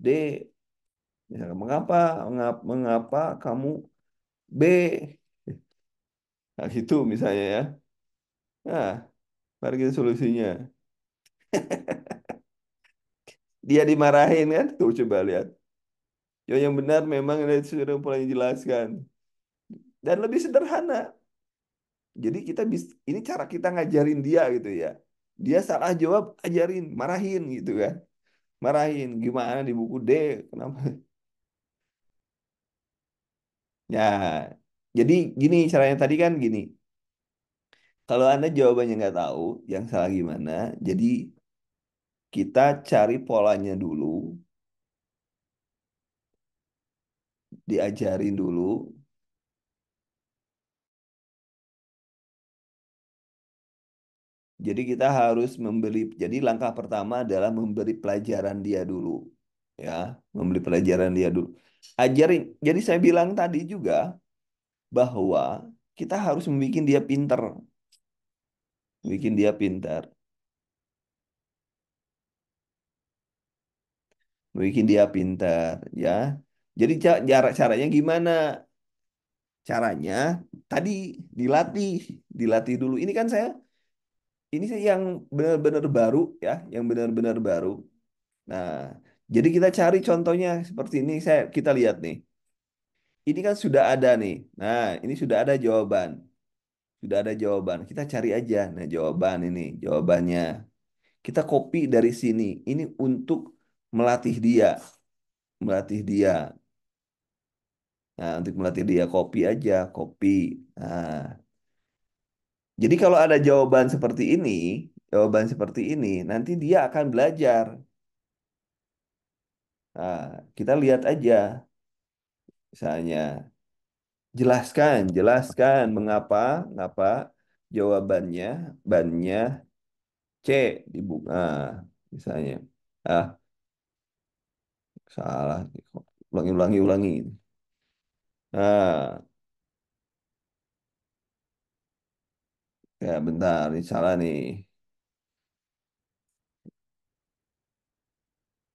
D. Misalkan, mengapa kamu B? Nah, gitu misalnya ya. Nah, mari kita solusinya. Dia dimarahin kan? Tuh coba lihat. Yang benar memang sudah mulai dijelaskan. Dan lebih sederhana. Jadi kita bisa, ini cara kita ngajarin dia gitu ya. Dia salah jawab, ajarin, marahin gitu kan. Marahin, gimana di buku D, kenapa? Ya, jadi gini caranya tadi kan gini. Kalau Anda jawabannya nggak tahu, yang salah gimana, jadi kita cari polanya dulu, diajarin dulu. Jadi kita harus jadi langkah pertama adalah memberi pelajaran dia dulu. Ya, memberi pelajaran dia dulu. Ajarin, jadi saya bilang tadi juga, bahwa kita harus membuat dia pinter, bikin dia pintar, bikin dia pintar, ya. Jadi caranya gimana? Caranya tadi dilatih, dilatih dulu. Ini saya yang benar-benar baru, ya, yang benar-benar baru. Nah, jadi kita cari contohnya seperti ini. Kita lihat nih. Ini kan sudah ada nih. Nah, ini sudah ada jawaban. Sudah ada jawaban. Kita cari aja. Nah, jawabannya. Kita copy dari sini. Ini untuk melatih dia, melatih dia. Nah, untuk melatih dia copy aja, copy. Nah, jadi kalau ada jawaban seperti ini, nanti dia akan belajar. Nah, kita lihat aja, misalnya, jelaskan mengapa, mengapa jawabannya, bannya C di buku. Nah, misalnya, ah, salah, ulangi. Nah, ya bentar, ini salah nih.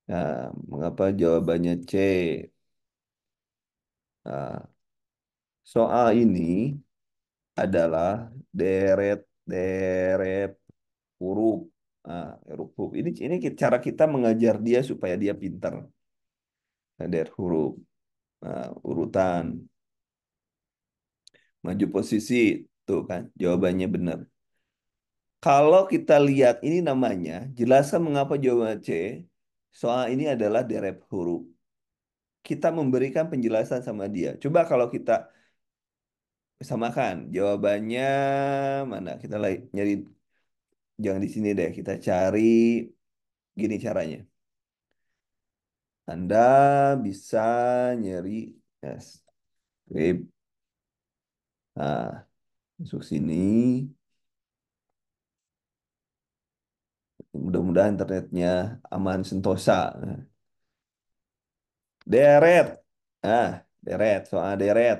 Nah, mengapa jawabannya C? Nah, soal ini adalah deret huruf. Nah, huruf. Ini cara kita mengajar dia supaya dia pintar. Nah, deret huruf. Nah, urutan. Maju posisi. Tuh kan, jawabannya benar. Kalau kita lihat ini namanya, jelaskan mengapa jawaban C. Soal ini adalah deret huruf. Kita memberikan penjelasan sama dia. Coba kalau kita samakan jawabannya mana? Kita lagi nyari, jangan di sini deh. Kita cari gini caranya. Anda bisa nyari yes, script. Nah, masuk sini. Mudah-mudahan internetnya aman sentosa. Nah, deret. Soal deret.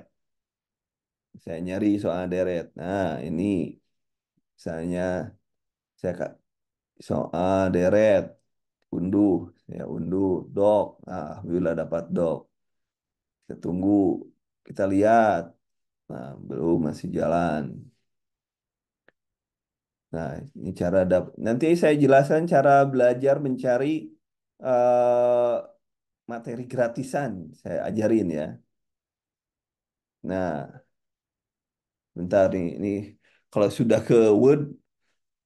Saya nyari soal deret. Nah, ini misalnya saya soal deret. unduh, saya unduh, dok. Nah, alhamdulillah dapat dok. Kita tunggu, kita lihat. Nah, belum masih jalan. Nah, ini cara nanti saya jelaskan cara belajar mencari eh, materi gratisan. Saya ajarin ya. Nah, bentar nih, ini kalau sudah ke Word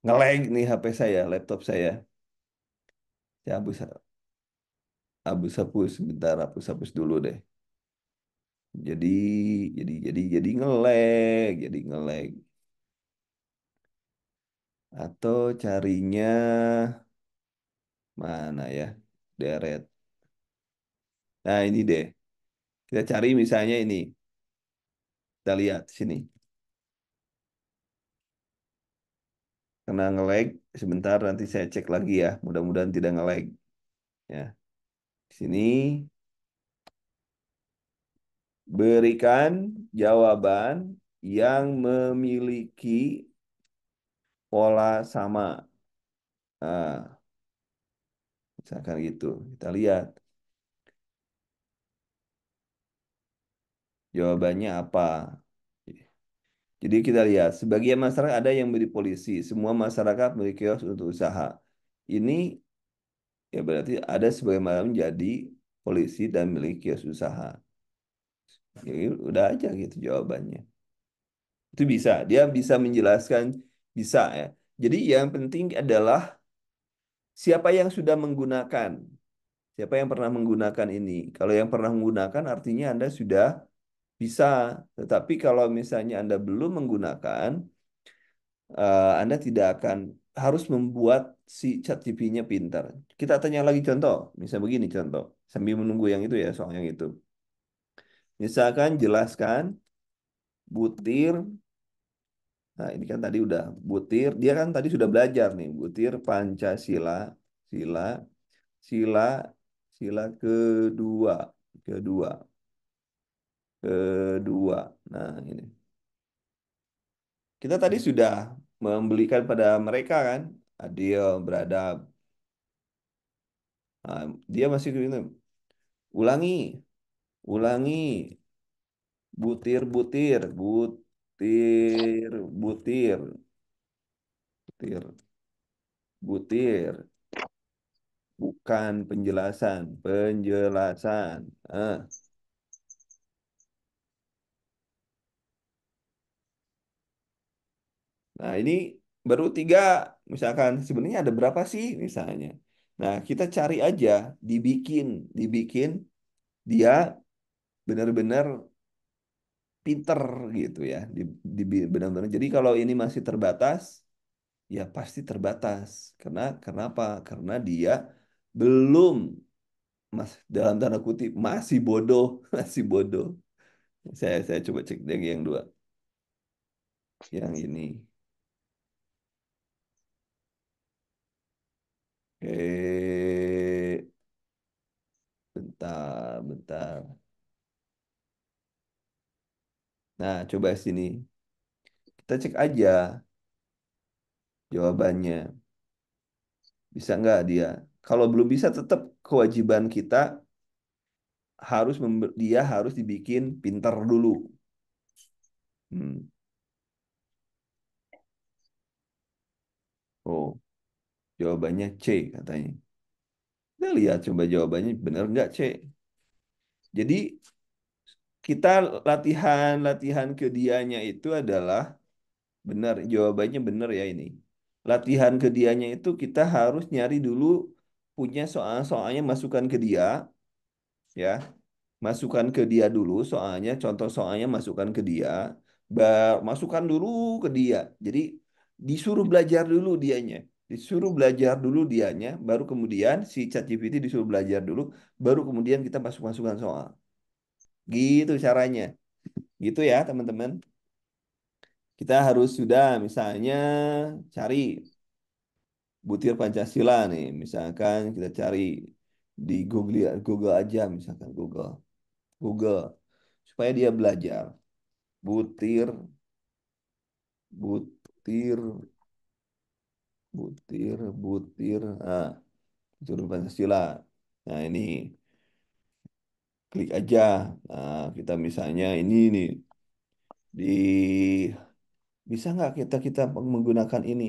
nge-lag nih HP saya, laptop saya. Ya hapus sebentar, hapus dulu deh. Jadi jadi nge-lag. Atau carinya mana ya? Deret. Nah, ini deh. Kita cari misalnya ini. Kita lihat sini. Karena nge-lag, sebentar nanti saya cek lagi ya. Mudah-mudahan tidak nge-lag. Ya, di sini berikan jawaban yang memiliki pola sama. Nah, misalkan gitu. Kita lihat jawabannya apa. Jadi kita lihat, sebagian masyarakat ada yang beri polisi, semua masyarakat beri kios untuk usaha. Ini ya berarti ada sebagian masyarakat menjadi polisi dan milik kios usaha. Ya, udah aja gitu jawabannya. Itu bisa, dia bisa menjelaskan, bisa ya. Jadi yang penting adalah siapa yang sudah menggunakan, siapa yang pernah menggunakan ini. Kalau yang pernah menggunakan artinya Anda sudah bisa. Tetapi kalau misalnya Anda belum menggunakan, Anda tidak akan harus membuat si ChatGPT-nya pintar. Kita tanya lagi contoh, misal begini contoh, sambil menunggu yang itu ya, soal yang itu. Misalkan jelaskan butir, nah ini kan tadi udah butir, dia kan tadi sudah belajar nih, butir Pancasila, sila, sila, sila kedua, kedua, kedua. Nah ini, kita tadi sudah membelikan pada mereka kan, adil, beradab. Nah, dia masih gitu. Ulangi, ulangi. Butir, butir, butir, butir, butir. Bukan penjelasan, penjelasan. Ah. Nah, ini baru tiga. Misalkan sebenarnya ada berapa sih misalnya. Nah, kita cari aja, dibikin, dibikin dia benar-benar pinter gitu ya. Benar-benar. Jadi kalau ini masih terbatas, ya pasti terbatas. Kenapa? Karena dia belum dalam tanda kutip masih bodoh, masih bodoh. Saya coba cek lagi yang dua. Yang ini. Bentar, bentar. Nah, coba sini. Kita cek aja jawabannya. Bisa nggak dia? Kalau belum bisa, tetap kewajiban kita dia harus dibikin pintar dulu. Hmm. Oh, jawabannya C katanya. Kita lihat coba jawabannya benar nggak C. Jadi kita latihan ke dianya itu adalah benar, jawabannya benar ya ini. Latihan ke dianya itu kita harus nyari dulu punya soalnya masukkan ke dia ya. Masukkan ke dia dulu soalnya, contoh soalnya masukkan ke dia, masukkan dulu ke dia. Jadi disuruh belajar dulu dianya. Disuruh belajar dulu dianya, baru kemudian si ChatGPT disuruh belajar dulu, baru kemudian kita masukkan soal. Gitu caranya. Gitu ya, teman-teman. Kita harus sudah misalnya cari butir Pancasila nih. Misalkan kita cari di Google aja misalkan Google supaya dia belajar. Butir, butir, butir. Nah, Suruh Pancasila. Nah, ini klik aja. Nah, kita misalnya ini nih di bisa nggak kita kita menggunakan ini?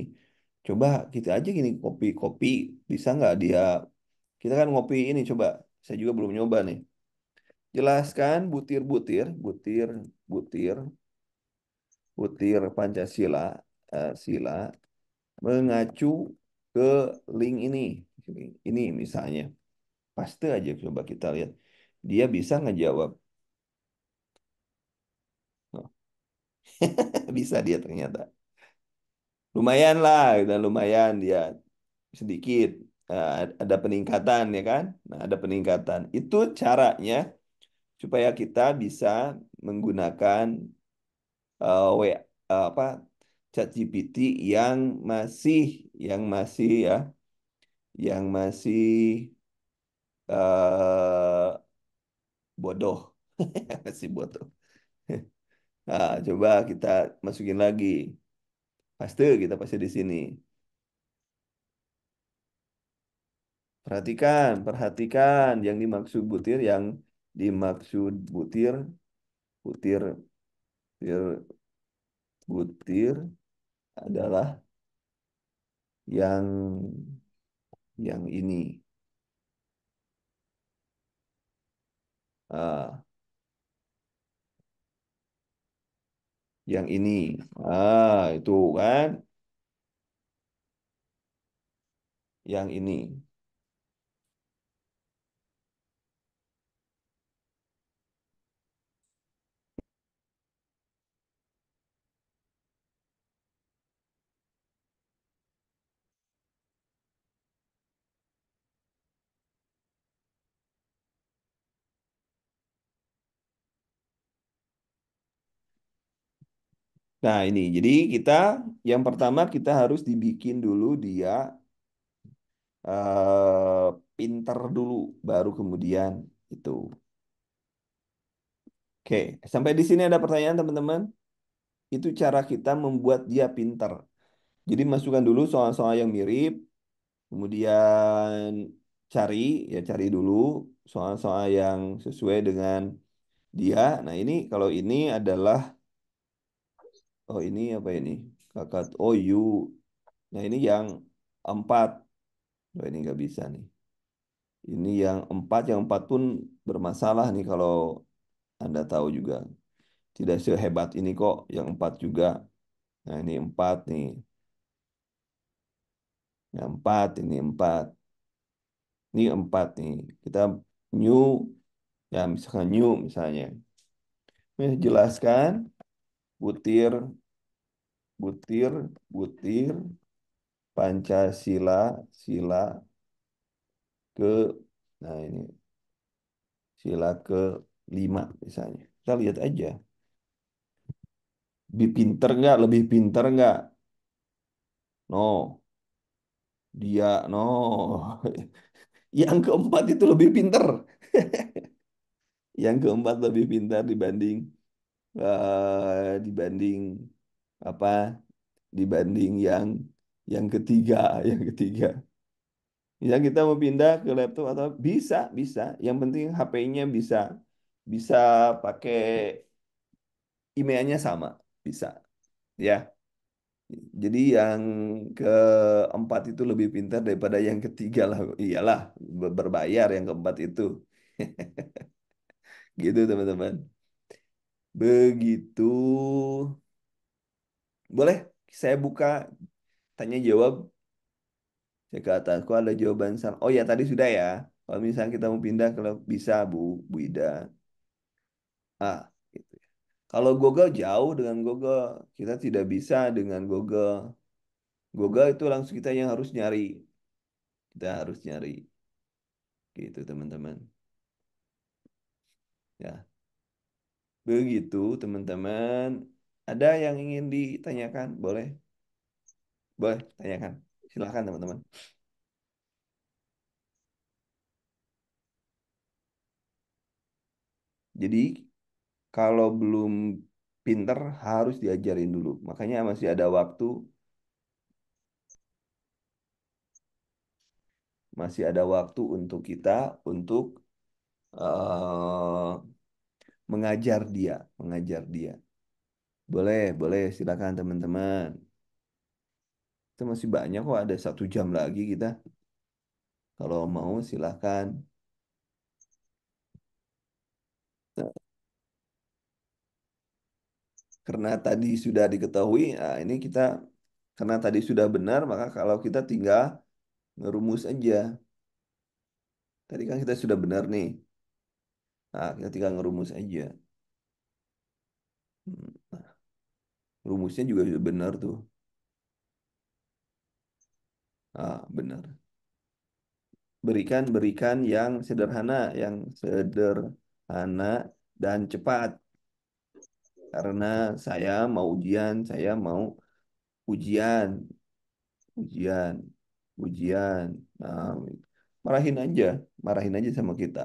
Coba kita aja gini kopi-kopi bisa nggak dia kita kan ngopi ini coba saya juga belum nyoba nih. Jelaskan butir-butir, butir butir Pancasila sila mengacu ke link ini. Ini misalnya. Paste aja coba kita lihat. Dia bisa ngejawab. Oh, bisa dia ternyata. Lumayan lah, dan lumayan dia sedikit. Ada peningkatan ya kan? Nah, ada peningkatan. Itu caranya supaya kita bisa menggunakan apa ChatGPT yang masih ya, yang masih eh bodoh, masih bodoh. Nah, coba kita masukin lagi. Paste kita pasti di sini. Perhatikan yang dimaksud butir, butir, butir, butir adalah yang ini. Ah, yang ini. Itu kan, yang ini. Nah, ini. Jadi kita yang pertama kita harus dibikin dulu dia eh pinter dulu, baru kemudian itu. Oke, sampai di sini ada pertanyaan teman-teman. Itu cara kita membuat dia pinter. Jadi masukkan dulu soal-soal yang mirip, kemudian cari, ya cari dulu soal-soal yang sesuai dengan dia. Nah, ini kalau ini adalah, oh ini apa ini? Kakak, oh you. Nah, ini yang empat. Oh, ini nggak bisa nih. Ini yang empat pun bermasalah nih kalau Anda tahu juga. Tidak sehebat ini kok, yang empat juga. Nah, ini empat nih. Yang empat, ini empat. Ini empat nih. Kita new, ya misalkan new misalnya. Jelaskan butir, butir, butir, Pancasila, sila ke, nah ini, sila ke lima misalnya. Kita lihat aja. Lebih pinter nggak? Lebih pinter nggak? No. Dia, no. Yang keempat itu lebih pinter. Yang keempat lebih pintar dibanding apa? Dibanding yang ketiga, yang ketiga. Misal kita mau pindah ke laptop atau bisa. Yang penting HP-nya bisa pakai emailnya sama, bisa. Ya. Jadi yang keempat itu lebih pintar daripada yang ketiga lah. Iyalah, berbayar yang keempat itu. Gitu teman-teman. Begitu. Boleh saya buka tanya jawab. Saya kataku ada jawaban salah. Oh ya tadi sudah ya. Kalau misalnya kita mau pindah kalau bisa Bu Ida. Gitu. Kalau Google jauh dengan Google. Kita tidak bisa dengan Google. Google itu langsung kita yang harus nyari. Kita harus nyari. Gitu teman-teman. Ya, begitu teman-teman. Ada yang ingin ditanyakan? Boleh? Boleh, tanyakan. Silakan teman-teman. Jadi kalau belum pinter harus diajarin dulu. Makanya masih ada waktu. masih ada waktu untuk kita untuk eh, mengajar dia. Boleh, boleh, silakan teman-teman. Itu masih banyak kok, ada 1 jam lagi kita. Kalau mau silakan. Nah, karena tadi sudah diketahui, nah ini kita karena tadi sudah benar, maka kalau kita tinggal ngerumus aja. Tadi kan kita sudah benar nih. Nah, kita tinggal ngerumus aja. Hmm, rumusnya juga sudah benar tuh. Ah, benar. Berikan yang sederhana dan cepat. Karena saya mau ujian, ujian, ujian. Nah, marahin aja, marahin aja sama kita.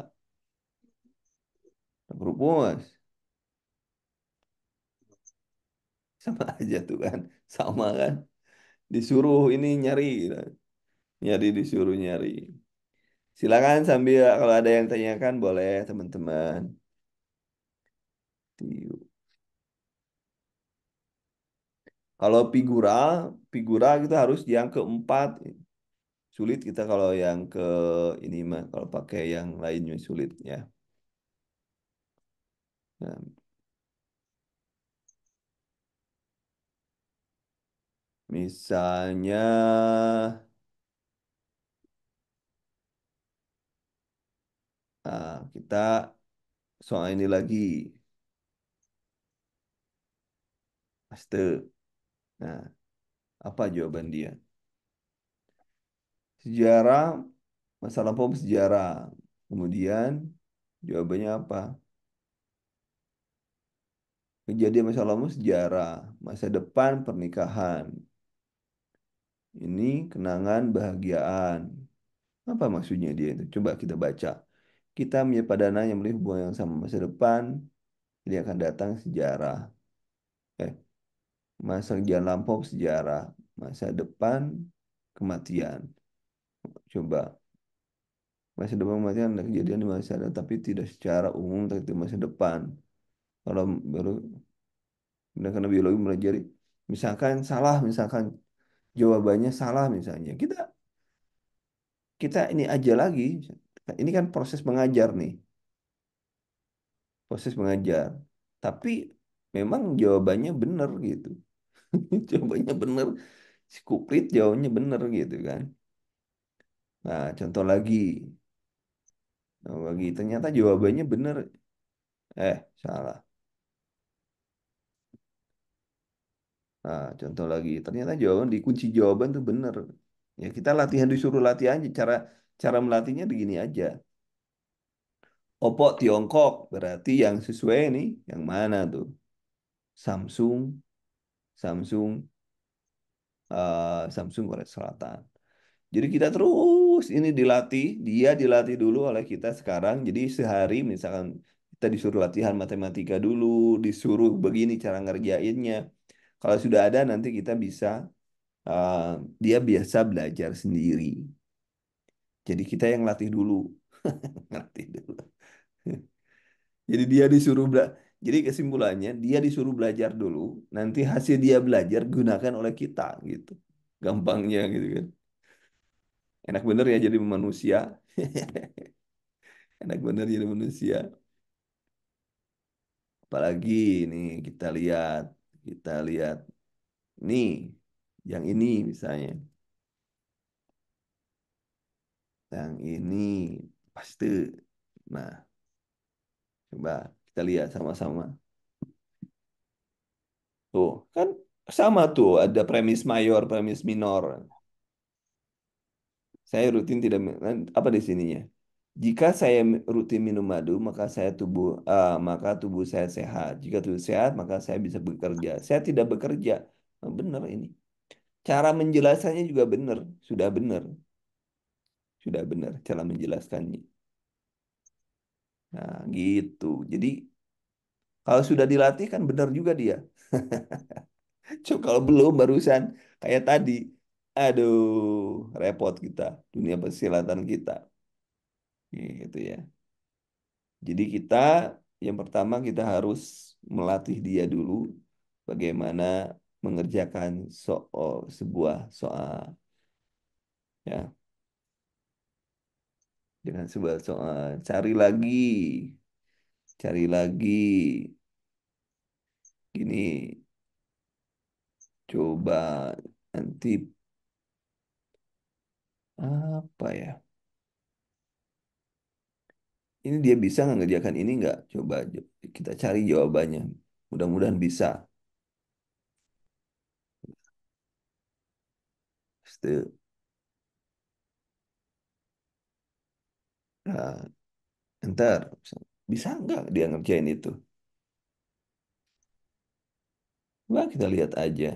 Rumus, sama aja tuh kan, sama kan. Disuruh ini nyari, nyari disuruh nyari. Silakan sambil kalau ada yang tanyakan boleh teman-teman. Kalau figura kita harus yang keempat. Sulit kita kalau yang ke ini mah, kalau pakai yang lainnya sulit ya. Nah, misalnya kita soal ini lagi, Aste. Nah, apa jawaban dia? Sejarah, masa lampau sejarah. Kemudian jawabannya apa? Kejadian masa lalu sejarah, masa depan pernikahan. Ini kenangan bahagiaan. Apa maksudnya dia itu? Coba kita baca. Kita punya padana yang memiliki hubungan yang sama masa depan, ini akan datang sejarah. Eh, masa jalan lampau sejarah, masa depan kematian. Coba masa depan kematian ada kejadian di masa depan, tapi tidak secara umum, tapi di masa depan. Kalau baru karena biologi mempelajari, misalkan salah, misalkan jawabannya salah misalnya, kita kita ini aja lagi. Ini kan proses mengajar nih, proses mengajar. Tapi memang jawabannya benar gitu. Jawabannya benar, si Kuprit jawabnya benar gitu kan. Nah, contoh lagi. Nah, lagi ternyata jawabannya benar. Salah. Nah, contoh lagi. Ternyata jawaban di kunci jawaban tuh benar. Ya kita latihan disuruh latihan aja. Cara cara melatihnya begini aja. Opok Tiongkok berarti yang sesuai nih, yang mana tuh? Samsung, Samsung, Samsung Korea Selatan. Jadi kita terus ini dilatih, dia dilatih dulu oleh kita sekarang. Jadi sehari misalkan kita disuruh latihan matematika dulu, disuruh begini cara ngerjainnya. Kalau sudah ada nanti kita bisa, uh, dia biasa belajar sendiri. Jadi kita yang latih dulu, ngelatih dulu. Jadi dia disuruh jadi kesimpulannya dia disuruh belajar dulu, nanti hasil dia belajar gunakan oleh kita gitu. Gampangnya gitu kan. Enak bener ya jadi manusia. Enak bener jadi manusia. Apalagi nih kita lihat nih yang ini misalnya, yang ini pasti. Nah, coba kita lihat sama-sama. Tuh, kan sama tuh ada premis mayor, premis minor. Saya rutin tidak apa di sininya? Jika saya rutin minum madu, maka tubuh saya sehat. Jika tubuh sehat, maka saya bisa bekerja. Saya tidak bekerja. Nah, benar ini. Cara menjelaskannya juga benar, sudah benar cara menjelaskannya. Nah, gitu. Jadi kalau sudah dilatih kan benar juga dia. Coba kalau belum barusan kayak tadi. Aduh, repot kita. Dunia persilatan kita. Gitu ya. Jadi kita yang pertama kita harus melatih dia dulu bagaimana mengerjakan sebuah soal ya dengan sebuah soal. Cari lagi. Gini, coba nanti apa ya? Ini dia bisa nggak ngerjakan ini nggak? Coba kita cari jawabannya. Mudah-mudahan bisa. Itu, nah, ntar bisa nggak dia ngerjain itu? Wah, kita lihat aja.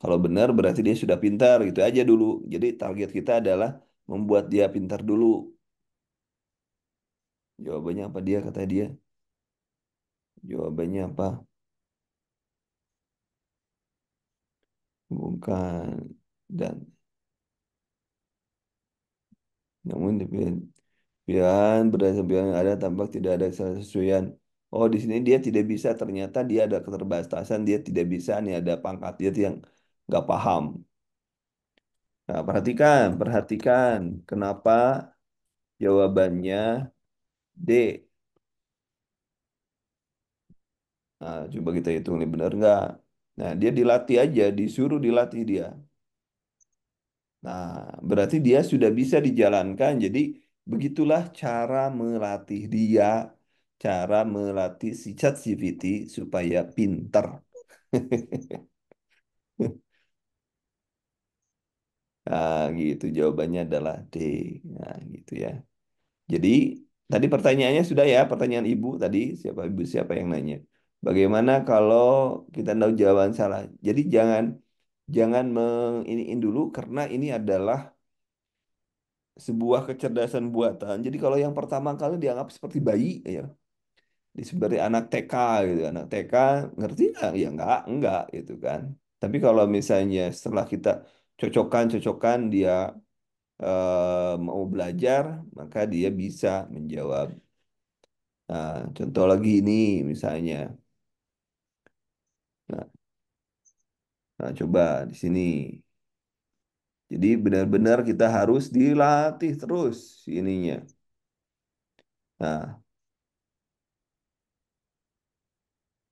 Kalau benar berarti dia sudah pintar, gitu aja dulu. Jadi target kita adalah membuat dia pintar dulu. Jawabannya apa dia kata dia? Jawabannya apa? Bukan. Dan namun pilihan berdasarkan pilihan yang ada tampak tidak ada kesesuaian. Oh, di sini dia tidak bisa. Ternyata dia ada keterbatasan. Dia tidak bisa. Nih ada pangkat dia yang nggak paham. Nah, perhatikan. Kenapa jawabannya D? Nah, coba kita hitung nih benar nggak? Nah, dia dilatih aja, disuruh dilatih dia. Nah, berarti dia sudah bisa dijalankan. Jadi, begitulah cara melatih dia, cara melatih si ChatGPT supaya pinter. Nah, gitu jawabannya adalah D. Nah, gitu ya. Jadi, tadi pertanyaannya sudah ya, pertanyaan ibu tadi, siapa yang nanya. Bagaimana kalau kita tahu jawaban salah? Jadi jangan menginiin dulu karena ini adalah sebuah kecerdasan buatan. Jadi kalau yang pertama kali dianggap seperti bayi ya, seperti anak TK gitu. Anak TK ngerti nggak? Ya enggak gitu kan. Tapi kalau misalnya setelah kita cocokkan dia mau belajar, maka dia bisa menjawab. Nah, contoh lagi ini misalnya. Nah, coba di sini. Jadi benar-benar kita harus dilatih terus ininya. Nah,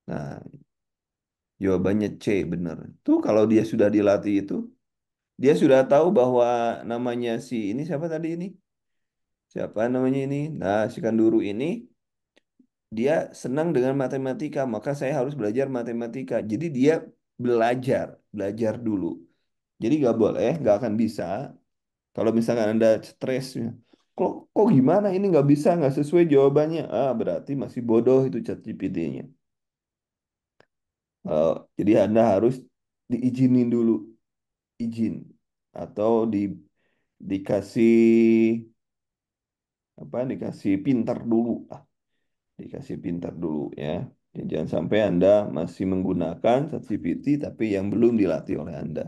nah, jawabannya C benar. Tuh kalau dia sudah dilatih itu, dia sudah tahu bahwa namanya si ini siapa tadi ini? Siapa namanya ini? Nah, si Kanduru ini dia senang dengan matematika, maka saya harus belajar matematika. Jadi dia belajar dulu. Jadi nggak akan bisa. Kalau misalkan Anda stres, ya, kok gimana ini nggak bisa, nggak sesuai jawabannya. Ah, berarti masih bodoh itu ChatGPT-nya. Jadi Anda harus diizinin dulu, izin atau dikasih apa? Dikasih pintar dulu, dikasih pintar dulu ya. Ya, jangan sampai Anda masih menggunakan ChatGPT tapi yang belum dilatih oleh Anda.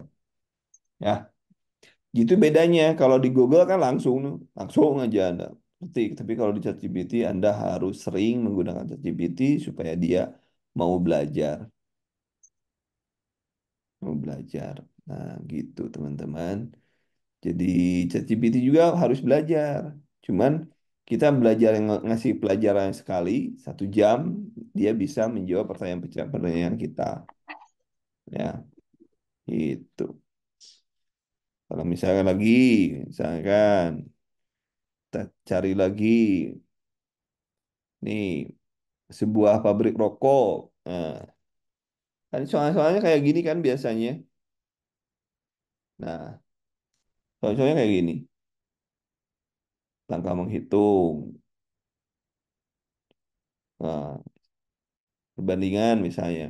Ya, gitu bedanya. Kalau di Google kan langsung, langsung aja Anda ketik. Tapi kalau di ChatGPT Anda harus sering menggunakan ChatGPT supaya dia mau belajar, mau belajar. Nah, gitu teman-teman. Jadi ChatGPT juga harus belajar. Cuman kita belajar yang ngasih pelajaran sekali 1 jam, dia bisa menjawab pertanyaan-pertanyaan kita. Ya, itu. Kalau misalkan kita cari lagi nih sebuah pabrik rokok. Nah, kan soal-soalnya kayak gini kan biasanya. Nah, soal-soalnya kayak gini. Langkah menghitung. Nah, perbandingan misalnya.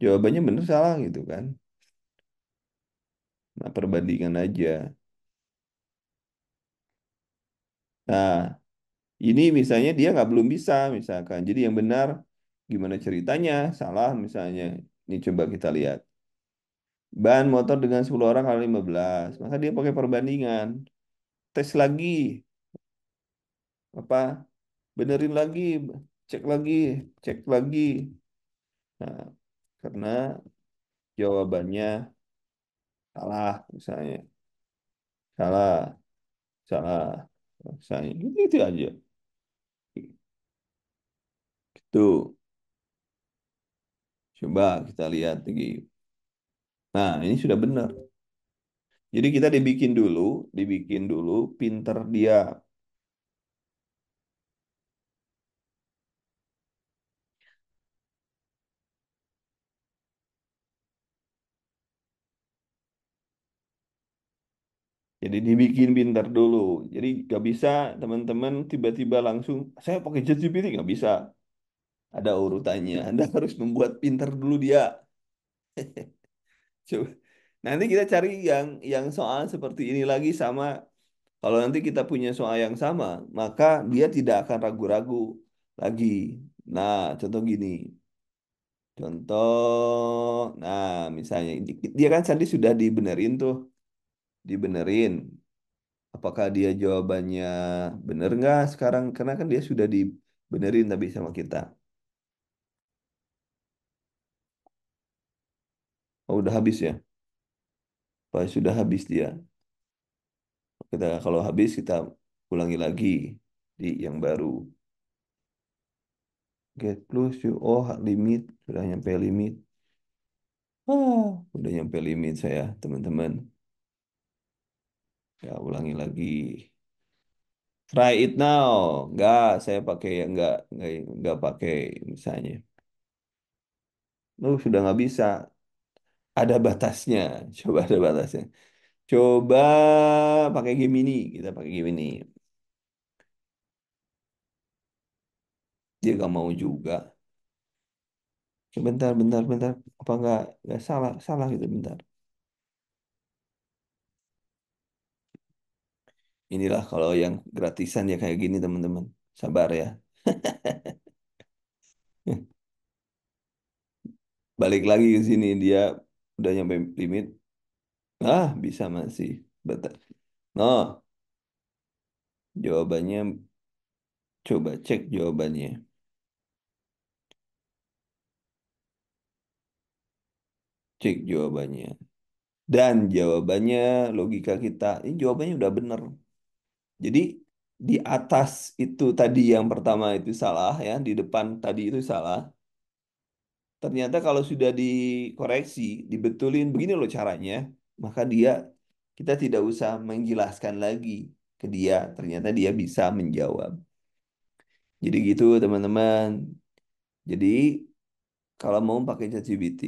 Jawabannya bener salah gitu kan. Nah, perbandingan aja. Nah, ini misalnya dia nggak belum bisa misalkan. Jadi yang benar gimana ceritanya? Salah misalnya. Ini coba kita lihat. Ban motor dengan 10 orang kali 15. Maka dia pakai perbandingan. Tes lagi. Apa? Benerin lagi. Cek lagi. Cek lagi. Nah, karena jawabannya salah misalnya. Salah. Salah. Misalnya. Gitu aja. Tuh. Coba kita lihat lagi. Nah, ini sudah benar. Jadi kita dibikin dulu pinter dia. Jadi dibikin pinter dulu. Jadi nggak bisa teman-teman tiba-tiba langsung saya pakai ChatGPT nggak bisa. Ada urutannya. Anda harus membuat pinter dulu dia. Coba. Nanti kita cari yang soal seperti ini lagi sama. Kalau nanti kita punya soal yang sama, maka dia tidak akan ragu-ragu lagi. Nah, contoh gini. Contoh, nah misalnya dia kan tadi sudah dibenerin tuh, dibenerin. Apakah dia jawabannya bener nggak sekarang? Karena kan dia sudah dibenerin tapi sama kita. Oh, udah habis ya? Pak sudah habis dia. Kita kalau habis kita ulangi lagi di yang baru. Get plus you. Oh, limit sudah nyampe limit. Udah nyampe limit saya, teman-teman. Ya, ulangi lagi. Try it now. Saya pakai yang enggak pakai misalnya. Sudah nggak bisa. Ada batasnya. Coba ada batasnya. Coba pakai Gemini. Kita pakai Gemini. Dia nggak mau juga. Bentar, bentar, bentar. Apa nggak salah, salah gitu bentar. Inilah kalau yang gratisan ya kayak gini teman-teman. Sabar ya. Balik lagi ke sini dia udah nyampe limit. Bisa masih. Betul. No, jawabannya coba cek jawabannya. Cek jawabannya. Dan jawabannya logika kita, ini jawabannya udah bener. Jadi di atas itu tadi yang pertama itu salah ya, di depan tadi itu salah. Ternyata kalau sudah dikoreksi, dibetulin begini loh caranya, maka dia kita tidak usah menjelaskan lagi ke dia, ternyata dia bisa menjawab. Jadi gitu teman-teman. Jadi kalau mau pakai ChatGPT,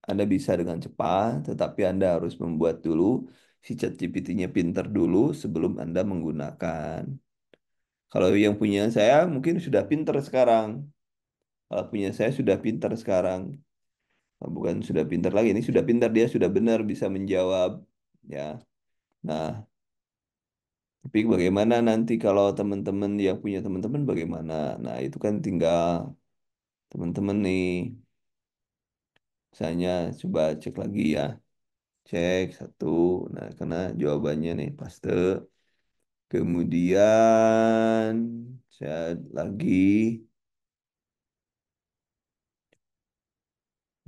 Anda bisa dengan cepat, tetapi Anda harus membuat dulu si ChatGPT-nya pinter dulu sebelum Anda menggunakan. Kalau yang punya saya mungkin sudah pinter sekarang. Kalau punya saya sudah pinter sekarang. Bukan sudah pinter lagi, ini sudah pinter, dia sudah benar bisa menjawab. Ya. Nah, tapi bagaimana nanti kalau teman-teman yang punya teman-teman bagaimana? Nah, itu kan tinggal teman-teman nih. Misalnya coba cek lagi ya. Cek satu. Nah, karena jawabannya nih paste. Kemudian saya lagi.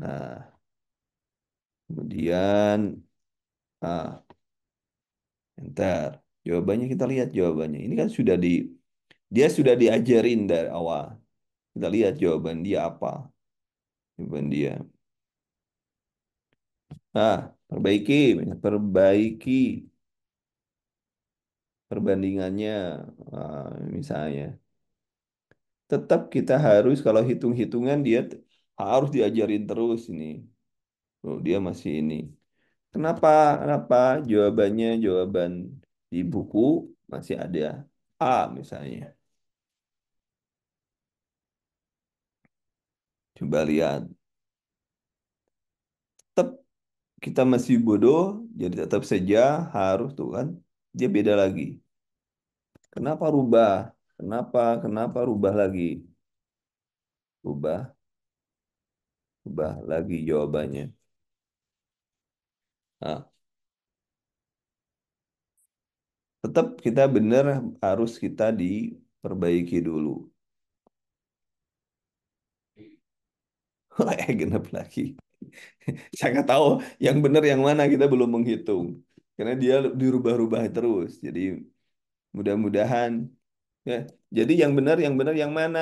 Nah, kemudian enter. Jawabannya kita lihat jawabannya. Ini kan dia sudah diajarin dari awal. Kita lihat jawaban dia apa. Jawaban dia. Perbaiki, perbaiki perbandingannya. Misalnya. Tetap kita harus kalau hitung-hitungan dia harus diajarin terus ini. Oh, dia masih ini. Kenapa? Kenapa? Jawabannya jawaban di buku masih ada A misalnya. Coba lihat. Tetap kita masih bodoh, jadi tetap saja harus tuh kan. Dia beda lagi. Kenapa rubah? Kenapa rubah lagi? Rubah, rubah lagi jawabannya. Nah, tetap kita benar harus kita diperbaiki dulu. Genap lagi. Saya nggak tahu yang benar yang mana kita belum menghitung. Karena dia dirubah-rubah terus. Jadi mudah-mudahan ya. Jadi yang benar yang mana?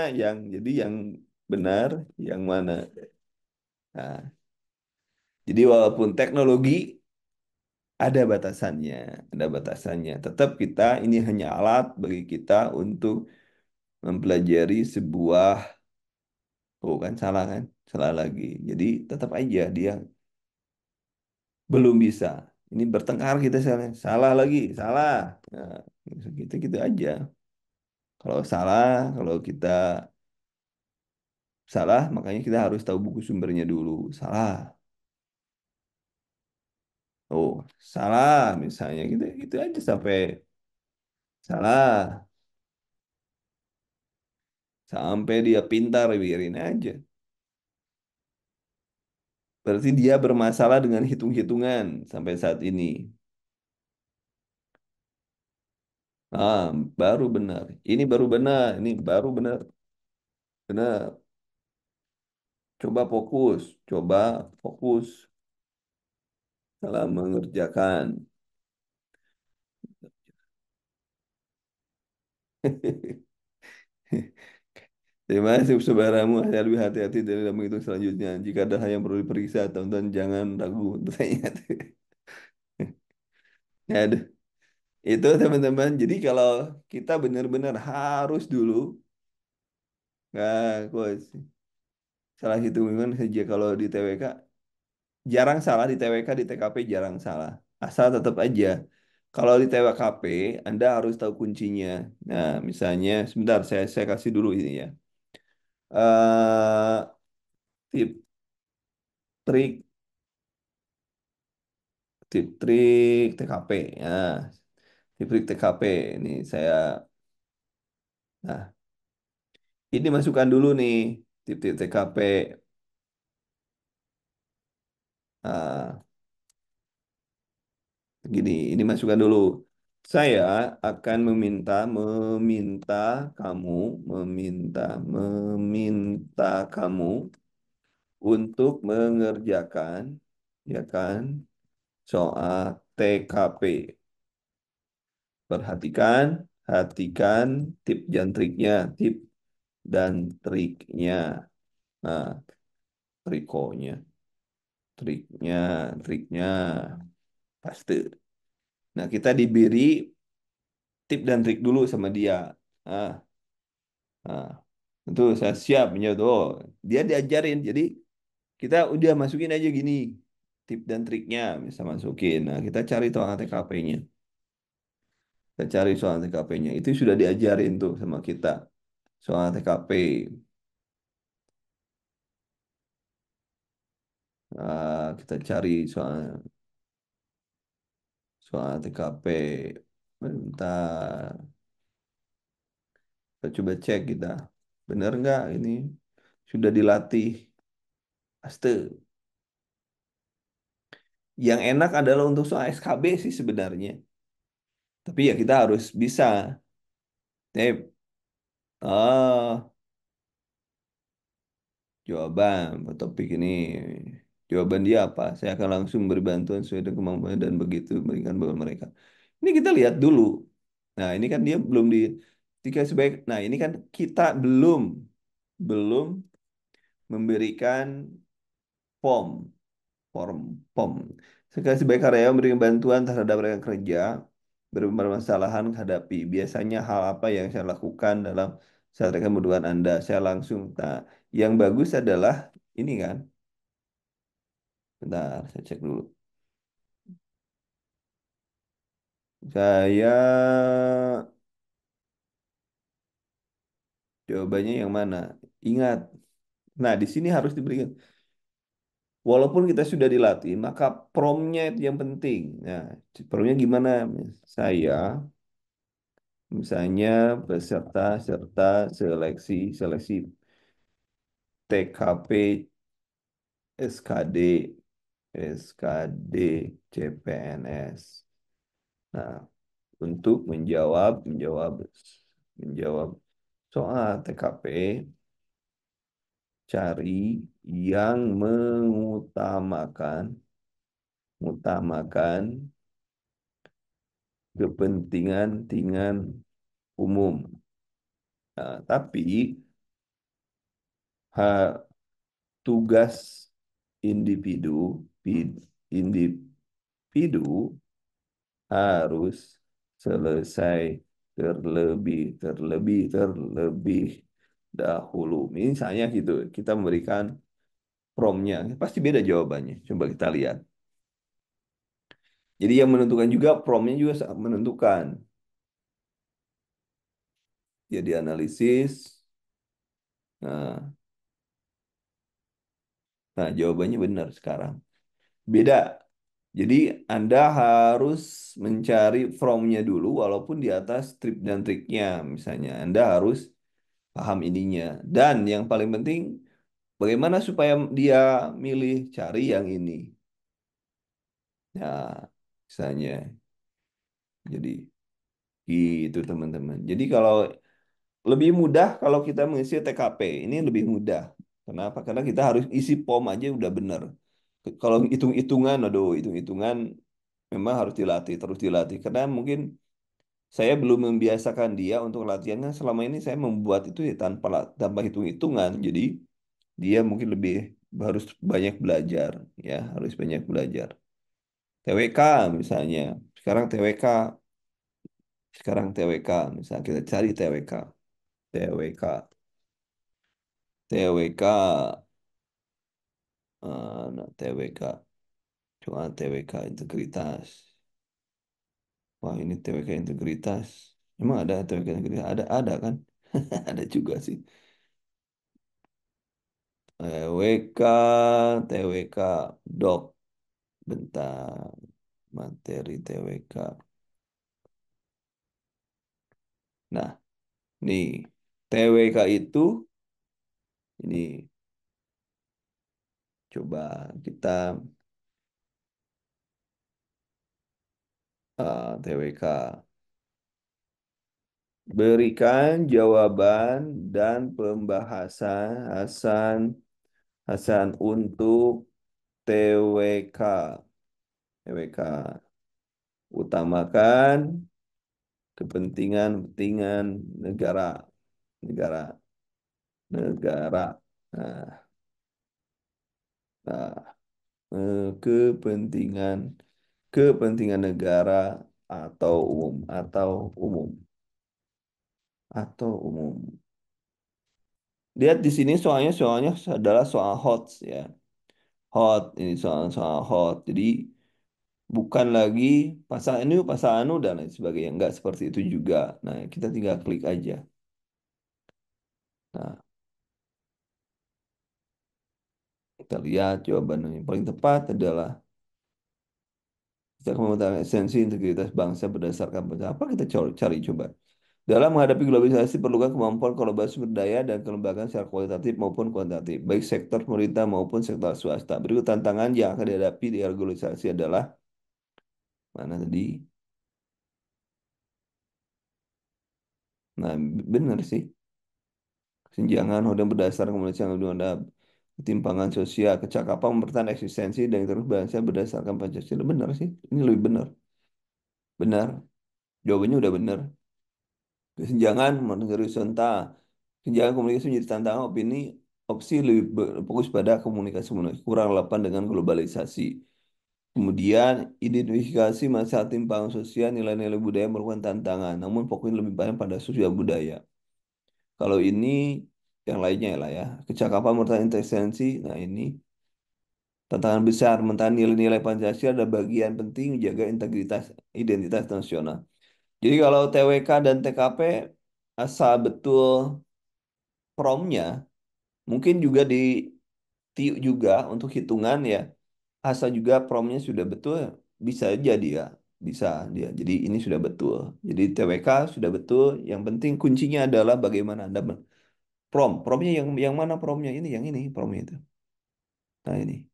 Jadi yang benar yang mana? Nah, jadi walaupun teknologi ada batasannya, ada batasannya. Tetap kita ini hanya alat bagi kita untuk mempelajari sebuah, oh kan salah kan? Salah lagi. Jadi tetap aja dia belum bisa. Ini bertengkar kita salah, salah lagi, salah. Nah, gitu gitu aja. Kalau salah, kalau kita salah, makanya kita harus tahu buku sumbernya dulu. Salah. Oh, salah misalnya gitu, gitu aja sampai salah, sampai dia pintar biarin aja. Berarti dia bermasalah dengan hitung-hitungan sampai saat ini. Ah, baru benar. Ini baru benar. Ini baru benar. Benar. Coba fokus. Coba fokus dalam mengerjakan. Terima kasih saudaramu. Saya lebih hati-hati dalam menghitung selanjutnya. Jika ada hal yang perlu diperiksa, teman-teman jangan ragu untuk tanya. Ya, aduh. Itu teman-teman. Jadi kalau kita benar-benar harus dulu, nggak, kok salah hitungan saja kalau di TWK jarang salah, di TWK di TKP jarang salah. Asal tetap aja. Kalau di TWKP Anda harus tahu kuncinya. Nah, misalnya sebentar saya kasih dulu ini ya. eh tip trik trik TKP. Ya, tip trik TKP ini saya. Nah, ini masukkan dulu nih tip-tip TKP. Nah, gini, ini masukkan dulu. Saya akan meminta kamu, meminta kamu untuk mengerjakan, ya kan, soal TKP. Perhatikan, hatikan tip dan triknya, tip dan triknya. Nah, trikonya, triknya, triknya, pasti. Nah, kita diberi tip dan trik dulu sama dia. Nah, nah, tentu saya siap menjawab. Oh, dia diajarin. Jadi kita udah masukin aja gini tip dan triknya bisa masukin. Nah, kita cari soal TKP-nya. Kita cari soal TKP-nya. Itu sudah diajarin tuh sama kita soal TKP. Nah, kita cari soal soal TKP. Bentar, kita coba cek kita. Benar nggak ini sudah dilatih? Aste. Yang enak adalah untuk soal SKB sih sebenarnya. Tapi ya kita harus bisa. Oh, jawaban topik ini. Jawaban dia apa? Saya akan langsung beri bantuan sesuai dengan kemampuan dan begitu berikan buat mereka. Ini kita lihat dulu. Nah, ini kan dia belum di jika sebaik. Nah, ini kan kita belum memberikan form, form, form. Sekali sebaik karya memberikan bantuan terhadap rekan kerja bermasalahan hadapi. Biasanya hal apa yang saya lakukan dalam saat mereka membutuhkan Anda? Saya langsung. Nah, yang bagus adalah ini kan. Bentar, saya cek dulu. Saya jawabannya yang mana? Ingat. Nah, di sini harus diberikan. Walaupun kita sudah dilatih, maka promnya itu yang penting. Nah, promnya gimana? Saya, misalnya peserta seleksi TKP SKD. SKD CPNS. Nah, untuk menjawab soal TKP, cari yang mengutamakan kepentingan umum. Nah, tapi ha- tugas individu individu harus selesai terlebih dahulu. Misalnya gitu, kita memberikan promnya, pasti beda jawabannya. Coba kita lihat. Jadi yang menentukan juga promnya juga sangat menentukan. Jadi analisis. Nah, nah jawabannya benar sekarang. Beda. Jadi Anda harus mencari from-nya dulu walaupun di atas trip dan triknya. Misalnya Anda harus paham ininya. Dan yang paling penting bagaimana supaya dia milih cari yang ini. Nah, misalnya. Jadi gitu teman-teman. Jadi kalau lebih mudah kalau kita mengisi TKP. Ini lebih mudah. Kenapa? Karena kita harus isi pom aja udah benar. Kalau hitung-hitungan, aduh, hitung-hitungan memang harus dilatih, terus dilatih. Karena mungkin saya belum membiasakan dia untuk latihannya. Selama ini saya membuat itu ya tanpa hitung-hitungan. Jadi dia mungkin lebih harus banyak belajar, ya, harus banyak belajar. TWK misalnya. Sekarang TWK, sekarang TWK, misalnya kita cari TWK, TWK, TWK, nah, TWK, cuma TWK integritas. Wah, ini TWK integritas. Emang ada TWK integritas? Ada kan? Ada juga sih. TWK, TWK, dok. Bentar. Materi TWK. Nah, nih. TWK itu, ini coba kita TWK. Berikan jawaban dan pembahasan Hasan untuk TWK. TWK. Utamakan kepentingan negara, negara, negara. Nah, nah, kepentingan kepentingan negara atau umum. Lihat di sini soalnya adalah soal hot ya. Hot ini soal hot. Jadi bukan lagi pasal anu dan lain sebagainya. Enggak seperti itu juga. Nah, kita tinggal klik aja. Nah, kita lihat jawaban yang paling tepat adalah kita akan mengutamakan esensi integritas bangsa berdasarkan apa kita cari coba. Dalam menghadapi globalisasi perlukan kemampuan kolaborasi berdaya dan kelembagaan secara kualitatif maupun kuantitatif, baik sektor pemerintah maupun sektor swasta. Berikut tantangan yang akan dihadapi di era globalisasi adalah mana tadi? Nah, benar sih. Kesenjangan dan berdasarkan komunitas yang lebih ada ketimpangan sosial, kecakapan mempertahankan eksistensi dan terus bangsa berdasarkan Pancasila. Benar sih. Ini lebih benar. Benar. Jawabannya udah benar. Kesenjangan menurut horizontal. Kesenjangan komunikasi menjadi tantangan opsi lebih fokus pada komunikasi kurang relevan dengan globalisasi. Kemudian identifikasi masalah timpangan sosial nilai-nilai budaya merupakan tantangan, namun fokusnya lebih banyak pada sosial budaya. Kalau ini yang lainnya lah ya, kecakapan merupakan intervensi. Nah ini tantangan besar mentah nilai-nilai Pancasila ada bagian penting menjaga integritas identitas nasional. Jadi kalau TWK dan TKP asal betul promnya, mungkin juga di TIU juga untuk hitungan ya, asal juga promnya sudah betul, bisa jadi ya, bisa dia. Jadi ini sudah betul. Jadi TWK sudah betul. Yang penting kuncinya adalah bagaimana Anda promnya yang mana promnya ini, yang ini promnya itu. Nah ini.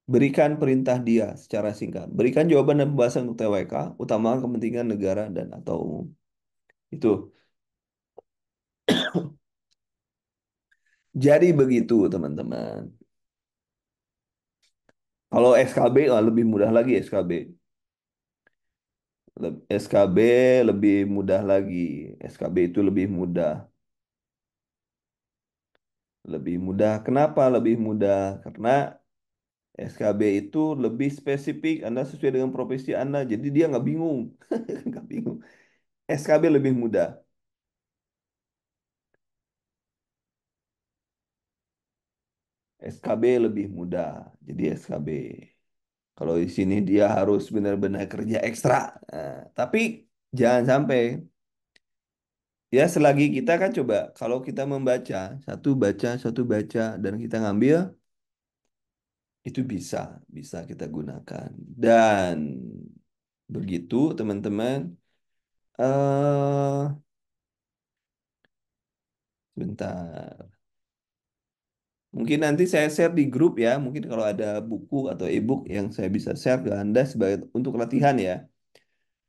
Berikan perintah dia secara singkat. Berikan jawaban dan pembahasan untuk TWK, utamakan kepentingan negara dan atau umum. Itu. Jadi begitu, teman-teman. Kalau SKB lebih mudah lagi SKB. SKB lebih mudah lagi. SKB itu lebih mudah. Lebih mudah. Kenapa lebih mudah? Karena SKB itu lebih spesifik. Anda sesuai dengan profesi Anda. Jadi dia nggak bingung. Nggak bingung. SKB lebih mudah. SKB lebih mudah. Jadi SKB. Kalau di sini dia harus benar-benar kerja ekstra. Nah, tapi jangan sampai ya selagi kita kan coba kalau kita membaca satu baca dan kita ngambil itu bisa kita gunakan dan begitu teman-teman. Sebentar. Mungkin nanti saya share di grup ya. Mungkin kalau ada buku atau ebook yang saya bisa share ke Anda sebagai untuk latihan ya.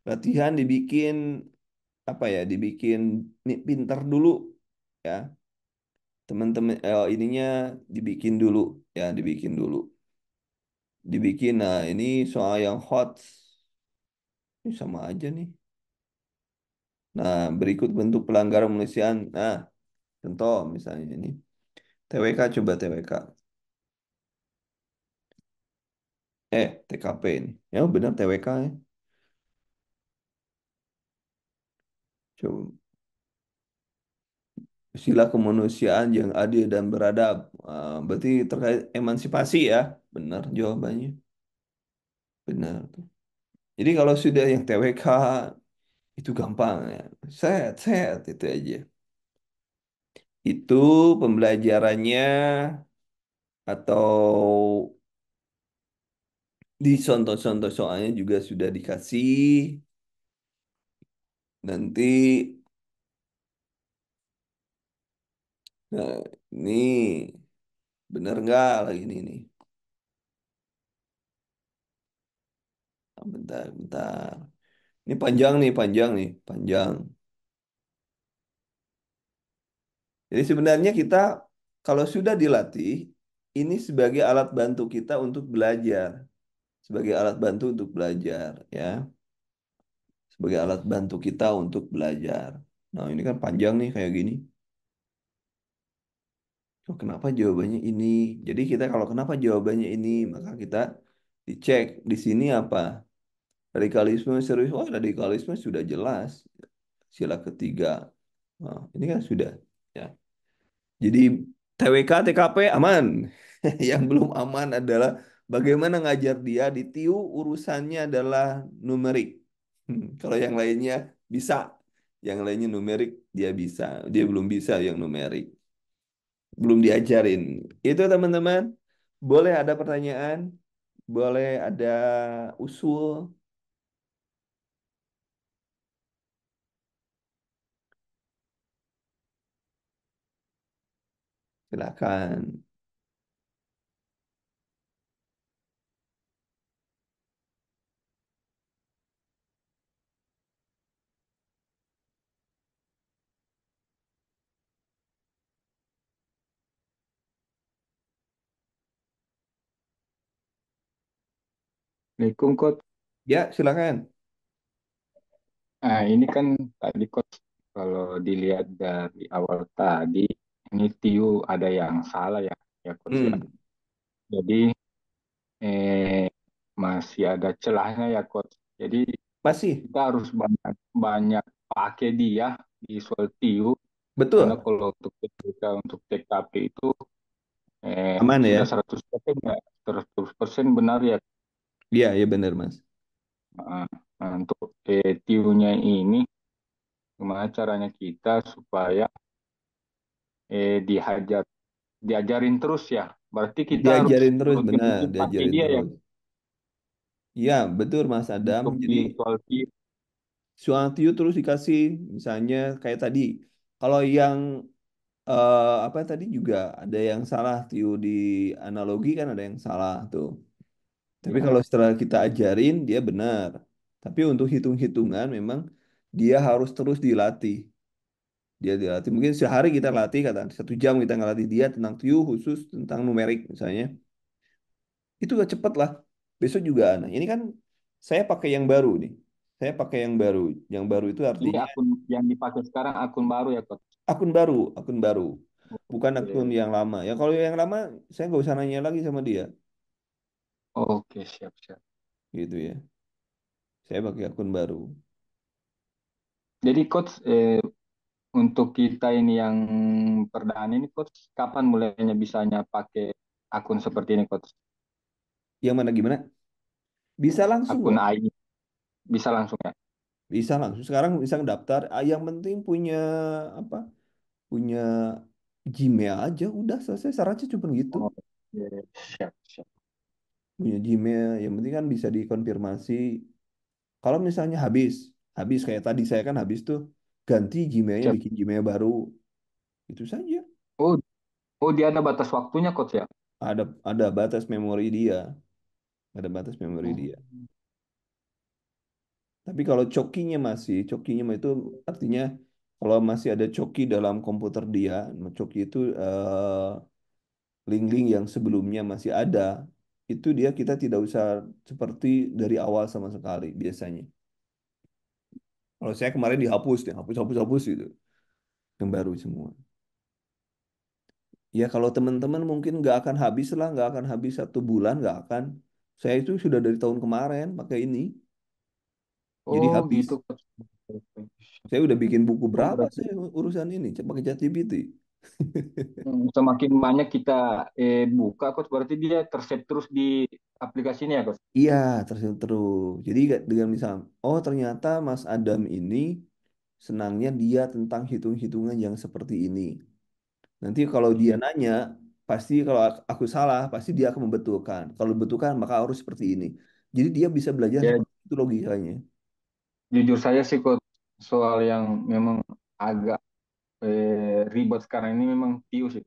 Latihan dibikin apa ya? Dibikin pinter dulu ya. Teman-teman ininya dibikin dulu ya, dibikin dulu. Dibikin. Nah, ini soal yang hot. Ini sama aja nih. Nah, berikut bentuk pelanggaran kemanusiaan. Nah, contoh misalnya ini. TWK coba TWK. TKP ini. Ya benar TWK ya. Coba. Sila kemanusiaan yang adil dan beradab. Berarti terkait emansipasi ya. Benar jawabannya. Benar. Jadi kalau sudah yang TWK itu gampang ya. Set itu aja. Itu pembelajarannya atau di contoh-contoh soalnya juga sudah dikasih. Nanti, nah, ini bener nggak lagi ini nih? Bentar, bentar. Ini panjang nih, panjang. Jadi sebenarnya kita kalau sudah dilatih, ini sebagai alat bantu kita untuk belajar, sebagai alat bantu untuk belajar, ya, sebagai alat bantu kita untuk belajar. Nah, ini kan panjang nih kayak gini. Oh, kenapa jawabannya ini? Jadi kita kalau kenapa jawabannya ini, maka kita dicek di sini apa? Radikalisme serius. Oh, radikalisme sudah jelas. Sila ketiga. Nah, ini kan sudah. Ya. Jadi TWK, TKP aman. Yang belum aman adalah bagaimana ngajar dia di TIU urusannya adalah numerik. Kalau yang lainnya bisa. Yang lainnya numerik dia bisa. Dia belum bisa yang numerik. Belum diajarin. Itu teman-teman. Boleh ada pertanyaan? Boleh ada usul? Silakan. Assalamualaikum, Coach. Ya, silakan. Nah, ini kan tadi, Coach, kalau dilihat dari awal tadi, ini Tiu ada yang salah ya, ya, Coach ya. Hmm, Jadi, eh, masih ada celahnya ya, Coach. Jadi, masih. kita harus banyak banyak pakai dia di soal Tiu, karena Betul. kalau untuk TPK, untuk TKP itu Aman sudah ya? 100% ya, 100% benar ya. Iya, iya benar, Mas. Nah, untuk Tiu-nya ini, gimana caranya kita supaya dihajar diajarin terus ya. Berarti kita harus Diajarin terus, benar. rutin pakai Diajarin dia ya terus. Iya, betul, Mas Adam. untuk Jadi, di soal soal TIU terus dikasih, misalnya kayak tadi. Kalau yang apa tadi juga ada yang salah TIU di analogi kan ada yang salah tuh. Tapi Ya. kalau setelah kita ajarin, dia benar. Tapi untuk hitung-hitungan memang dia harus terus dilatih. Dia dilatih. Mungkin sehari kita latih, kata 1 jam kita ngelatih dia tentang TIU khusus tentang numerik misalnya. Itu gak cepet lah. Besok juga. Nah, ini kan saya pakai yang baru nih. Saya pakai yang baru. Yang baru itu Ini artinya akun yang dipakai sekarang akun baru ya, Coach? akun baru, akun baru. Bukan akun Oke, yang lama. Ya kalau yang lama saya nggak usah nanya lagi sama dia, oke, siap, siap. gitu ya. Saya pakai akun baru. Jadi Coach, untuk kita ini yang perdana ini, Coach, kapan mulainya bisanya pakai akun seperti ini, Coach? Yang mana gimana? Bisa langsung Akun kok. AI bisa langsung ya? Bisa langsung. Sekarang bisa daftar. Yang penting punya apa? Punya Gmail aja. Udah selesai. Syaratnya cuma gitu. Oke, siap, siap, Punya Gmail. Yang penting kan bisa dikonfirmasi. Kalau misalnya habis, habis kayak tadi saya kan habis tuh ganti Gmailnya, siap. bikin Gmail baru. Itu saja. Oh, oh dia ada batas waktunya, Coach ya? Ada batas memori dia. Ada batas memori Oh, dia. Tapi kalau cokinya masih, cokinya itu artinya kalau masih ada coki dalam komputer dia, coki itu link-link yang sebelumnya masih ada, itu dia kita tidak usah seperti dari awal sama sekali biasanya. Kalau saya kemarin dihapus, deh, hapus, hapus, hapus gitu, yang baru semua. Ya kalau teman-teman mungkin nggak akan habis lah, nggak akan habis 1 bulan, nggak akan. Saya itu sudah dari tahun kemarin pakai ini, jadi oh habis. gitu, Coach. Oke. Saya udah bikin buku Oh, berapa berarti saya urusan ini, pakai ChatGPT. semakin banyak kita buka, Coach, berarti dia tersave terus di aplikasi ini ya, Coach? Iya, terus. Jadi dengan misal, oh ternyata Mas Adam ini senangnya dia tentang hitung-hitungan yang seperti ini. Nanti kalau dia Siap. nanya, pasti kalau aku salah, pasti dia akan membetulkan. Kalau membetulkan, maka harus seperti ini. Jadi dia bisa belajar Ya, seperti itu logikanya. jujur saya sih, Coach, soal yang memang agak ribet sekarang ini memang TIU sih.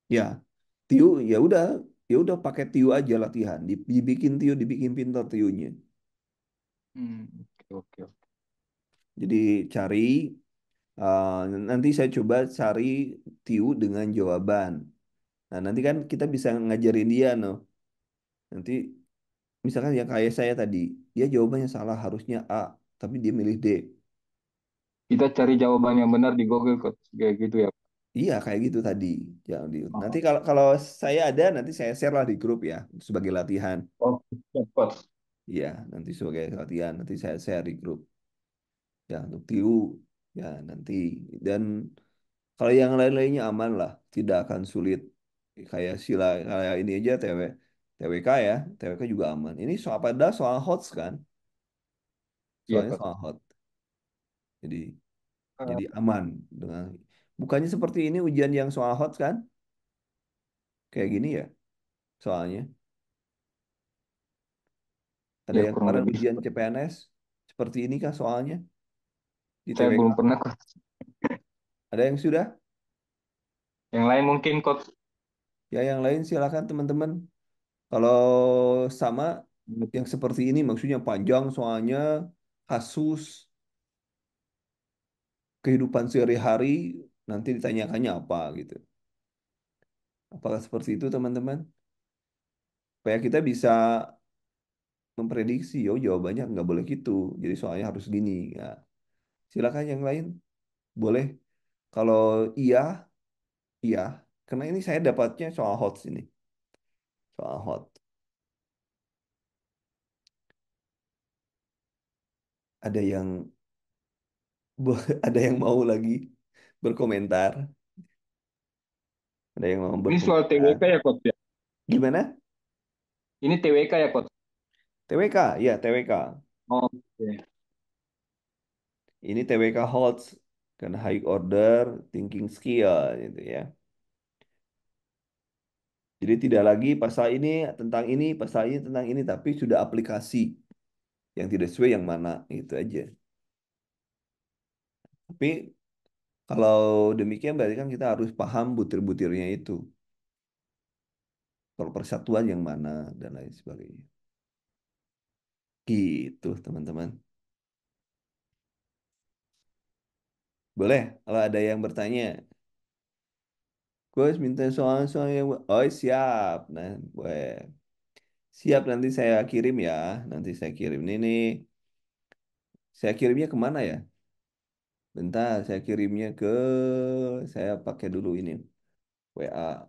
Ya, Tiu, ya udah pakai Tiu aja latihan. Dibikin Tiu, dibikin pintar Tiunya. Oke, oke, oke. Jadi cari, eh, nanti saya coba cari Tiu dengan jawaban. Nah, nanti kan kita bisa ngajarin dia, no. Nanti misalkan yang kayak saya tadi, dia jawabannya salah, harusnya A, tapi dia milih D. Kita cari jawaban yang benar di Google, Coach. Kayak gitu ya. Iya, kayak gitu tadi. Jangan nanti Oh, kalau kalau saya ada, nanti saya share lah di grup ya, sebagai latihan. oke, siap, Coach. Iya, nanti sebagai latihan, nanti saya share di grup. Ya, untuk TIU, ya nanti. Dan kalau yang lain-lainnya aman lah, tidak akan sulit. Kayak sila, kayak ini aja TWK ya, TWK juga aman. Ini soal pada soal HOTS kan, Iya, soalnya Coach. soal HOT. Jadi Eh, jadi aman dengan bukannya seperti ini ujian yang soal HOT kan, kayak gini ya soalnya. Ada ya yang kurang kemarin lebih. ujian CPNS seperti ini kah soalnya di Saya belum TWK? pernah, Coach. Ada yang sudah? Yang lain mungkin, Coach. Ya yang lain silakan teman-teman. Kalau sama yang seperti ini maksudnya panjang soalnya kasus kehidupan sehari-hari nanti ditanyakannya apa gitu. Apakah seperti itu teman-teman? Supaya kita bisa memprediksi, oh jawabannya nggak boleh gitu. Jadi soalnya harus gini. Ya, silakan yang lain boleh. Kalau iya, iya. Karena ini saya dapatnya soal hot ini, soal hot. Ada yang ada yang mau lagi berkomentar, ada yang mau Ini soal berkomentar. TWK ya, Coach ya? Gimana? Ini TWK ya, Coach? TWK, ya TWK. Oke. Ini TWK HOTS kan high order thinking skill gitu ya. Jadi tidak lagi pasal ini tentang ini, pasal ini tentang ini, tapi sudah aplikasi yang tidak sesuai yang mana itu aja. Tapi kalau demikian berarti kan kita harus paham butir-butirnya itu. Kalau persatuan yang mana dan lain sebagainya. Gitu, teman-teman. Boleh, kalau ada yang bertanya, Coach minta soal-soal yang... Oh, siap. Nah, boleh. Siap, nanti saya kirim ya. Nanti saya kirim. Ini, saya kirimnya kemana ya? Bentar, saya kirimnya ke... Saya pakai dulu ini. WA.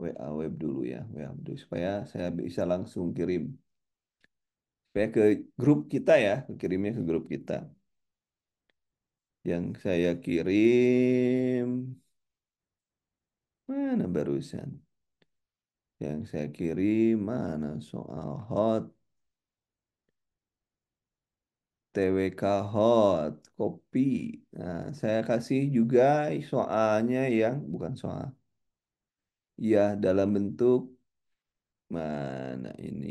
WA web dulu ya. WA dulu, supaya saya bisa langsung kirim. Supaya ke grup kita ya. Kirimnya ke grup kita. Yang saya kirim... Mana barusan? Yang saya kirim mana soal hot TWK hot kopi. Nah, saya kasih juga soalnya yang bukan soal. Ya, dalam bentuk mana ini?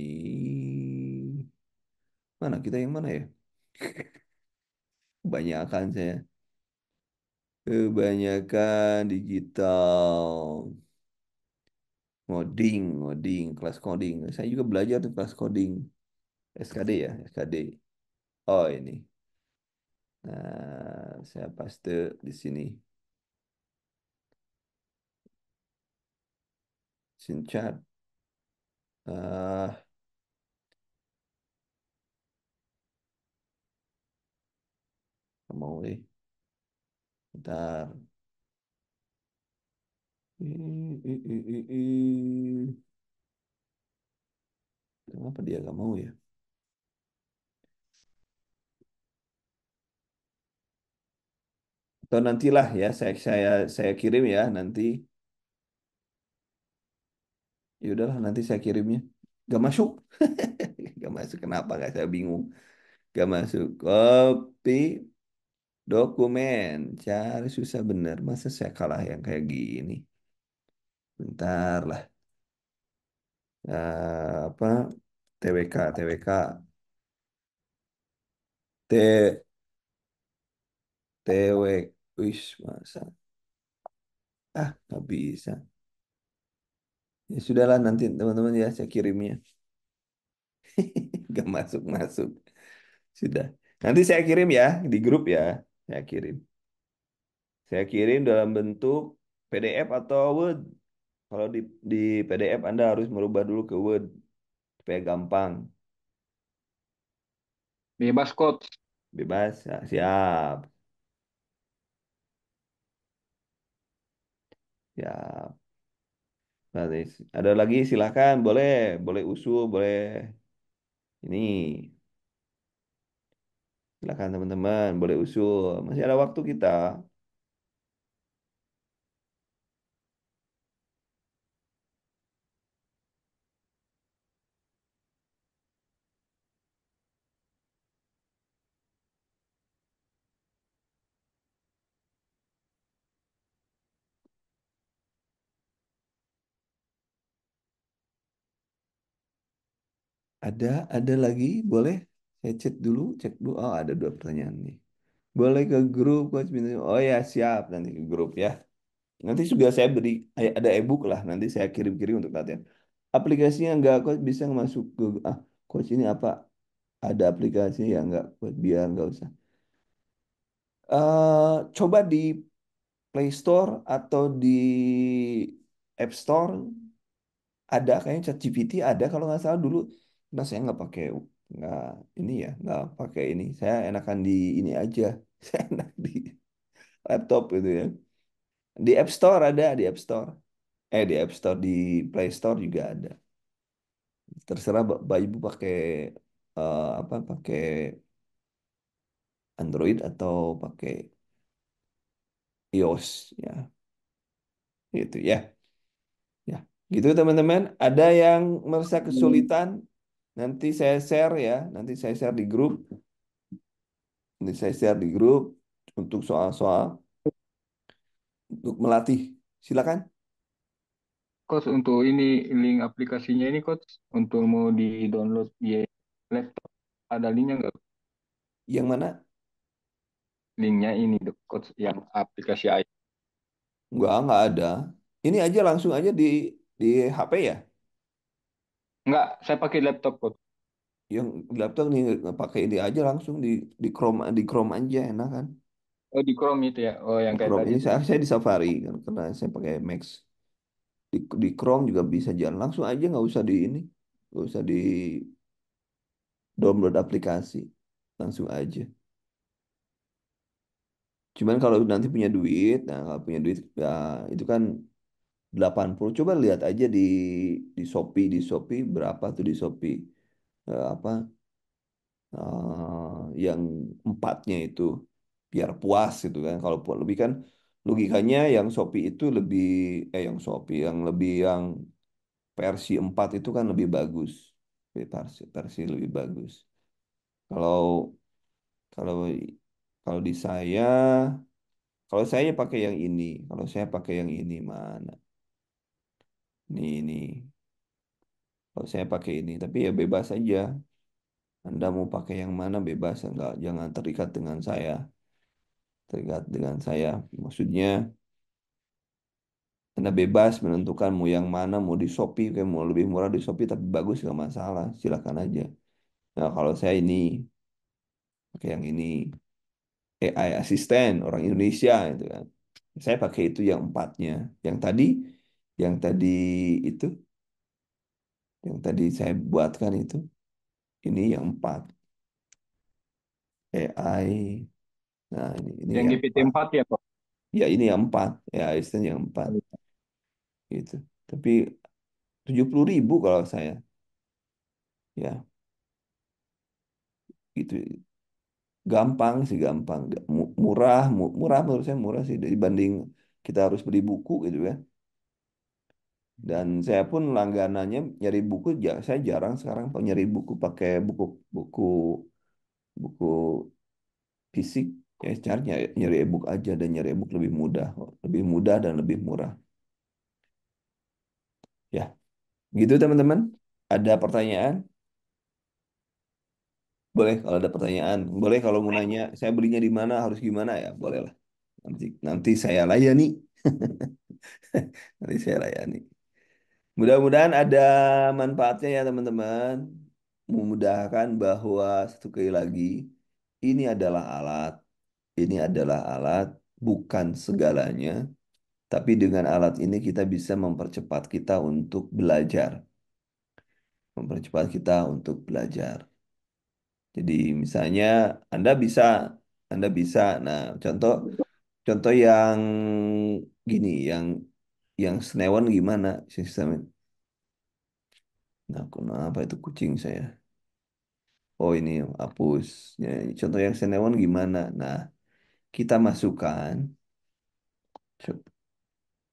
Mana kita yang mana ya? Kebanyakan saya. Kebanyakan digital. Ngoding, kelas coding. Saya juga belajar tuh kelas coding. SKD ya, SKD. Oh, ini. Nah, saya paste di sini. Sinchat. Ah, nggak mau deh. Bentar. Kenapa dia nggak mau ya? Atau nantilah ya, saya kirim ya nanti. Ya udahlah, nanti saya kirimnya. Gak masuk. Gak masuk. Kenapa nggak? Saya bingung. Gak masuk. Copy dokumen. Cari susah bener. Masa saya kalah yang kayak gini? Bentar lah. Apa? TWK, TWK. T, TW. Wis, masa. Ah, nggak bisa. Ya sudahlah, nanti teman-teman ya saya kirimnya. Gak masuk-masuk. Sudah. Nanti saya kirim ya di grup ya. Saya kirim. Saya kirim dalam bentuk PDF atau Word. Kalau di PDF Anda harus merubah dulu ke Word supaya gampang. Bebas coach. Bebas. Ya, siap. Ya. Nanti ada lagi silahkan. Boleh. Boleh usul. Boleh ini. Silahkan teman-teman. Boleh usul. Masih ada waktu kita. Ada lagi. Boleh. Saya cek dulu. Oh, ada dua pertanyaan nih. Boleh ke grup Coach Bintang. Oh ya, siap nanti ke grup ya. Nanti juga saya beri ada e-book lah. Nanti saya kirim-kirim untuk latihan. Aplikasinya enggak Coach bisa masuk ke Coach ini apa? Ada aplikasi yang enggak Coach biar enggak usah. Coba di Play Store atau di App Store ada kayaknya ChatGPT ada kalau nggak salah dulu. Nah saya nggak ini ya nggak pakai ini. Saya enakan di ini aja. Saya enak di laptop gitu ya. Di App Store ada, di App Store. Di App Store, di Play Store juga ada. Terserah Mbak Ibu pakai apa? Pakai Android atau pakai iOS ya, gitu ya. Ya, gitu teman-teman. Ada yang merasa kesulitan, nanti saya share ya. Nanti saya share di grup. Nanti saya share di grup untuk soal-soal untuk melatih. Silakan. Coach untuk ini link aplikasinya ini coach untuk mau di-download di laptop ada linknya nggak? Yang mana? Linknya ini dok coach yang aplikasi Nggak ada. Ini aja langsung aja di HP ya. Nggak, saya pakai laptop coach. yang laptop nih nggak pakai ini aja langsung di Chrome aja enak kan. Oh di Chrome itu ya. Oh yang Di kayak Chrome tadi ini tuh. saya di Safari kan karena saya pakai Max. Di Chrome juga bisa jalan langsung aja nggak usah di ini, nggak usah di download aplikasi, langsung aja. Cuman kalau nanti punya duit, nah kalau punya duit ya itu kan 80. Coba lihat aja di Shopee berapa tuh di Shopee. Apa yang empatnya itu biar puas gitu kan. Kalau lebih kan logikanya yang Shopee itu lebih yang Shopee yang lebih yang versi 4 itu kan lebih bagus. Versi lebih bagus. Kalau kalau kalau di saya kalau saya pakai yang ini, kalau saya pakai yang ini mana? Ini. Kalau saya pakai ini, tapi ya bebas aja. Anda mau pakai yang mana bebas, enggak, jangan terikat dengan saya. Terikat dengan saya. Maksudnya Anda bebas menentukan mau yang mana, mau di Shopee, kayak mau lebih murah di Shopee tapi bagus nggak masalah, silakan aja. Nah kalau saya ini pakai yang ini AI asisten orang Indonesia itu kan. Saya pakai itu yang empatnya. Yang tadi, yang tadi itu, yang tadi saya buatkan itu, ini yang empat AI. Nah ini Yang yang GPT empat. 4 ya kok. Ya ini yang empat, ya asisten yang empat gitu. Tapi 70.000 kalau saya, ya gitu. Gampang sih gampang, murah menurut saya murah sih dibanding kita harus beli buku gitu kan. Dan saya pun langganannya nyari buku, saya jarang sekarang nyari buku pakai buku buku buku fisik. Ya cari nyari e-book aja dan nyari e-book lebih mudah dan lebih murah. Ya, gitu teman-teman. Ada pertanyaan? Boleh kalau ada pertanyaan. Boleh kalau mau nanya, saya belinya di mana, harus gimana ya, boleh lah. Nanti saya layani. Nanti saya layani. Mudah-mudahan ada manfaatnya ya teman-teman. Memudahkan bahwa satu kali lagi, ini adalah alat. Ini adalah alat, bukan segalanya. Tapi dengan alat ini kita bisa mempercepat kita untuk belajar. Mempercepat kita untuk belajar. Jadi misalnya Anda bisa, Anda bisa. Nah, contoh contoh yang gini, yang senewan gimana sistemnya? Nah, kenapa itu kucing saya? Oh ini hapus. Ya, contoh yang senewan gimana? Nah, kita masukkan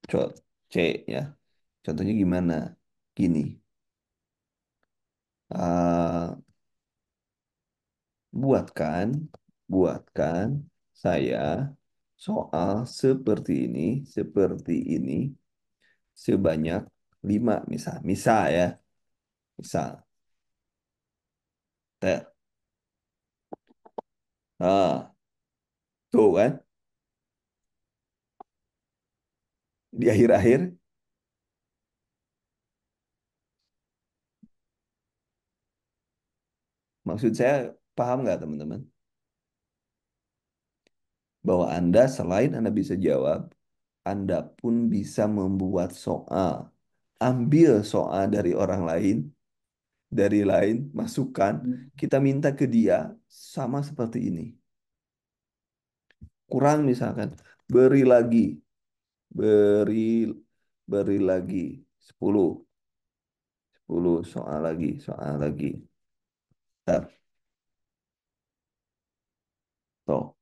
co- C ya. Contohnya gimana? Gini. Ah, buatkan, buatkan saya soal seperti ini, sebanyak 5 misal, misal ya, misal. Tek. Ah, tuh kan, di akhir-akhir, maksud saya paham nggak teman-teman? Bahwa Anda selain Anda bisa jawab, Anda pun bisa membuat soal. Ambil soal dari orang lain, masukkan, kita minta ke dia sama seperti ini. Kurang misalkan, beri lagi, beri beri lagi 10, 10 soal lagi, soal lagi. Tar, tuh,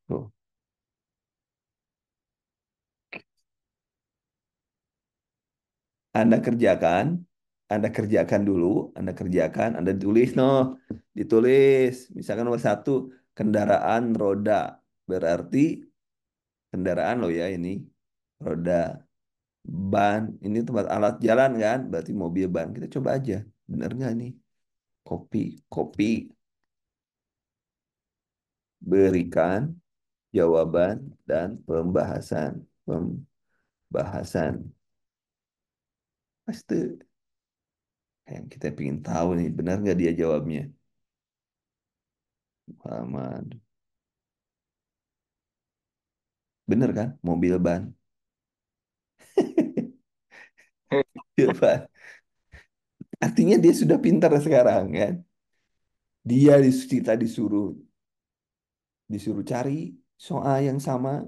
tuh. Anda kerjakan, Anda kerjakan dulu, Anda kerjakan, Anda tulis, no, ditulis. Misalkan nomor satu, kendaraan roda. Berarti kendaraan lo ya ini, roda, ban, ini tempat alat jalan kan, berarti mobil ban. Kita coba aja, bener nggak nih? Kopi, kopi, berikan jawaban dan pembahasan, pembahasan. Pasti. Yang kita ingin tahu nih, benar nggak dia jawabnya? Muhammad. Bener kan? Mobil ban. Mobil ban. Artinya dia sudah pintar sekarang kan? Dia kita disuruh disuruh cari soal yang sama.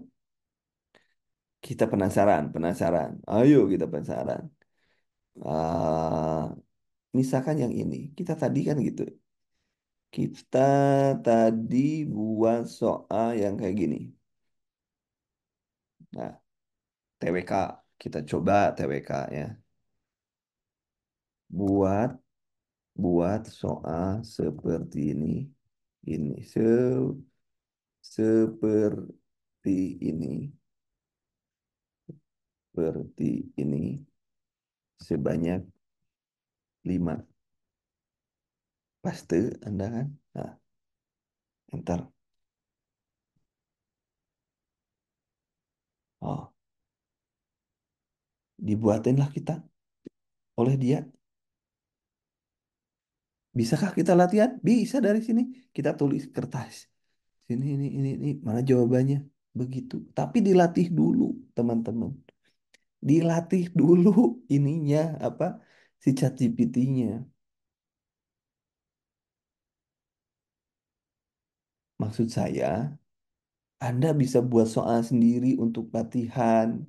Kita penasaran, penasaran. Ayo kita penasaran. Ah, misalkan yang ini, kita tadi kan gitu. Kita tadi buat soal yang kayak gini. Nah, TWK, kita coba TWK ya. Buat buat soal seperti ini. Ini seperti ini, seperti ini sebanyak 5. Paste Anda kan? Nah, enter. Oh, dibuatinlah kita oleh dia. Bisakah kita latihan? Bisa dari sini. Kita tulis kertas. Sini ini mana jawabannya? Begitu. Tapi dilatih dulu, teman-teman. Dilatih dulu ininya apa? Si ChatGPT-nya. Maksud saya, Anda bisa buat soal sendiri untuk latihan.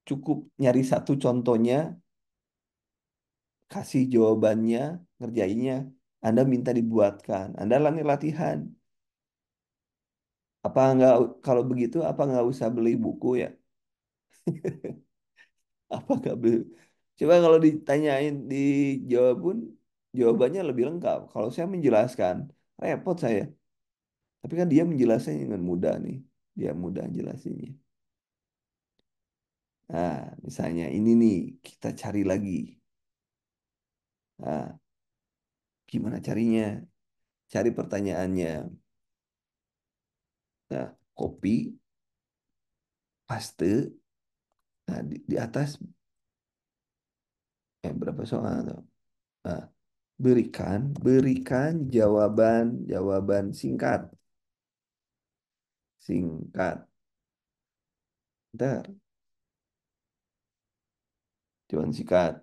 Cukup nyari satu contohnya, kasih jawabannya, ngerjainnya. Anda minta dibuatkan. Anda latihan. Apa nggak kalau begitu apa nggak usah beli buku ya? Apa nggak beli? Coba kalau ditanyain dijawab pun jawabannya lebih lengkap. Kalau saya menjelaskan repot saya. Tapi kan dia menjelaskannya dengan mudah nih. Dia mudah jelasinnya. Nah, misalnya ini nih kita cari lagi. Nah, gimana carinya? Cari pertanyaannya. Nah, copy, paste. Nah, di atas berapa soal tuh? Nah, berikan jawaban singkat. Singkat. Ntar, cuman singkat.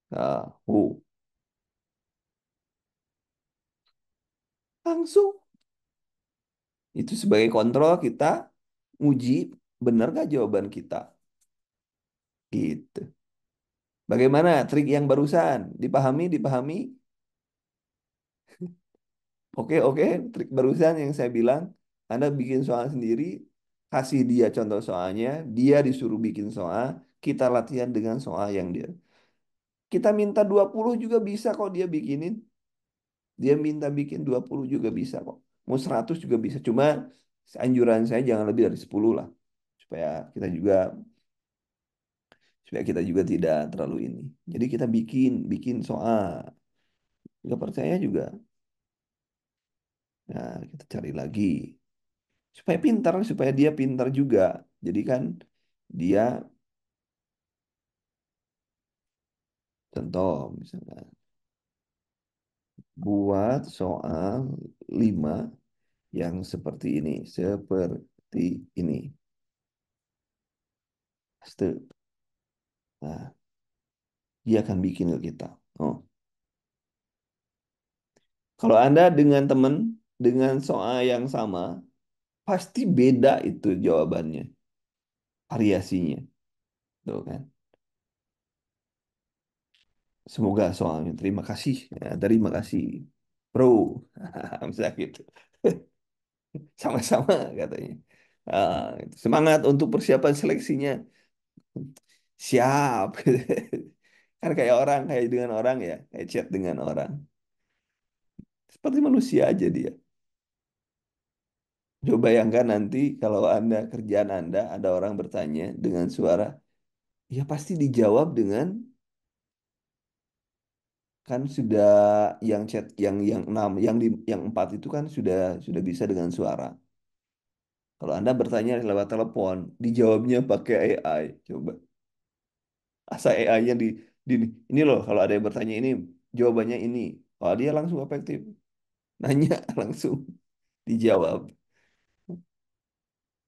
Tahu. Langsung. Itu sebagai kontrol kita uji benar gak jawaban kita. Gitu. Bagaimana trik yang barusan? Dipahami, dipahami? Oke, oke. Trik barusan yang saya bilang, Anda bikin soal sendiri, kasih dia contoh soalnya, dia disuruh bikin soal, kita latihan dengan soal yang dia. Kita minta 20 juga bisa kok dia bikinin. Dia minta bikin 20 juga bisa kok. Mau 100 juga bisa. Cuma anjuran saya jangan lebih dari 10 lah. Supaya kita juga supaya kita juga tidak terlalu ini. Jadi kita bikin bikin soal. Nggak percaya juga. Nah, kita cari lagi. Supaya pintar, supaya dia pintar juga. Jadi kan dia contoh misalnya buat soal 5 yang seperti ini. Seperti ini. Paste. Nah, dia akan bikin ke kita. Oh. Kalau Anda dengan teman dengan soal yang sama, pasti beda itu jawabannya, variasinya. Tuh kan. Semoga soalnya terima kasih. Ya, terima kasih. Bro. Misalnya gitu. Sama-sama katanya. Gitu. Semangat untuk persiapan seleksinya. Siap. Kan kayak orang, kayak dengan orang ya. Kayak chat dengan orang. Seperti manusia aja dia. Coba bayangkan nanti kalau Anda, kerjaan Anda, ada orang bertanya dengan suara, ya pasti dijawab dengan kan sudah yang chat yang 6 yang 4 itu kan sudah bisa dengan suara. Kalau Anda bertanya lewat telepon, dijawabnya pakai AI. Coba. Asa AI-nya di Ini loh, kalau ada yang bertanya ini, jawabannya ini. Oh, dia langsung efektif. Nanya langsung dijawab.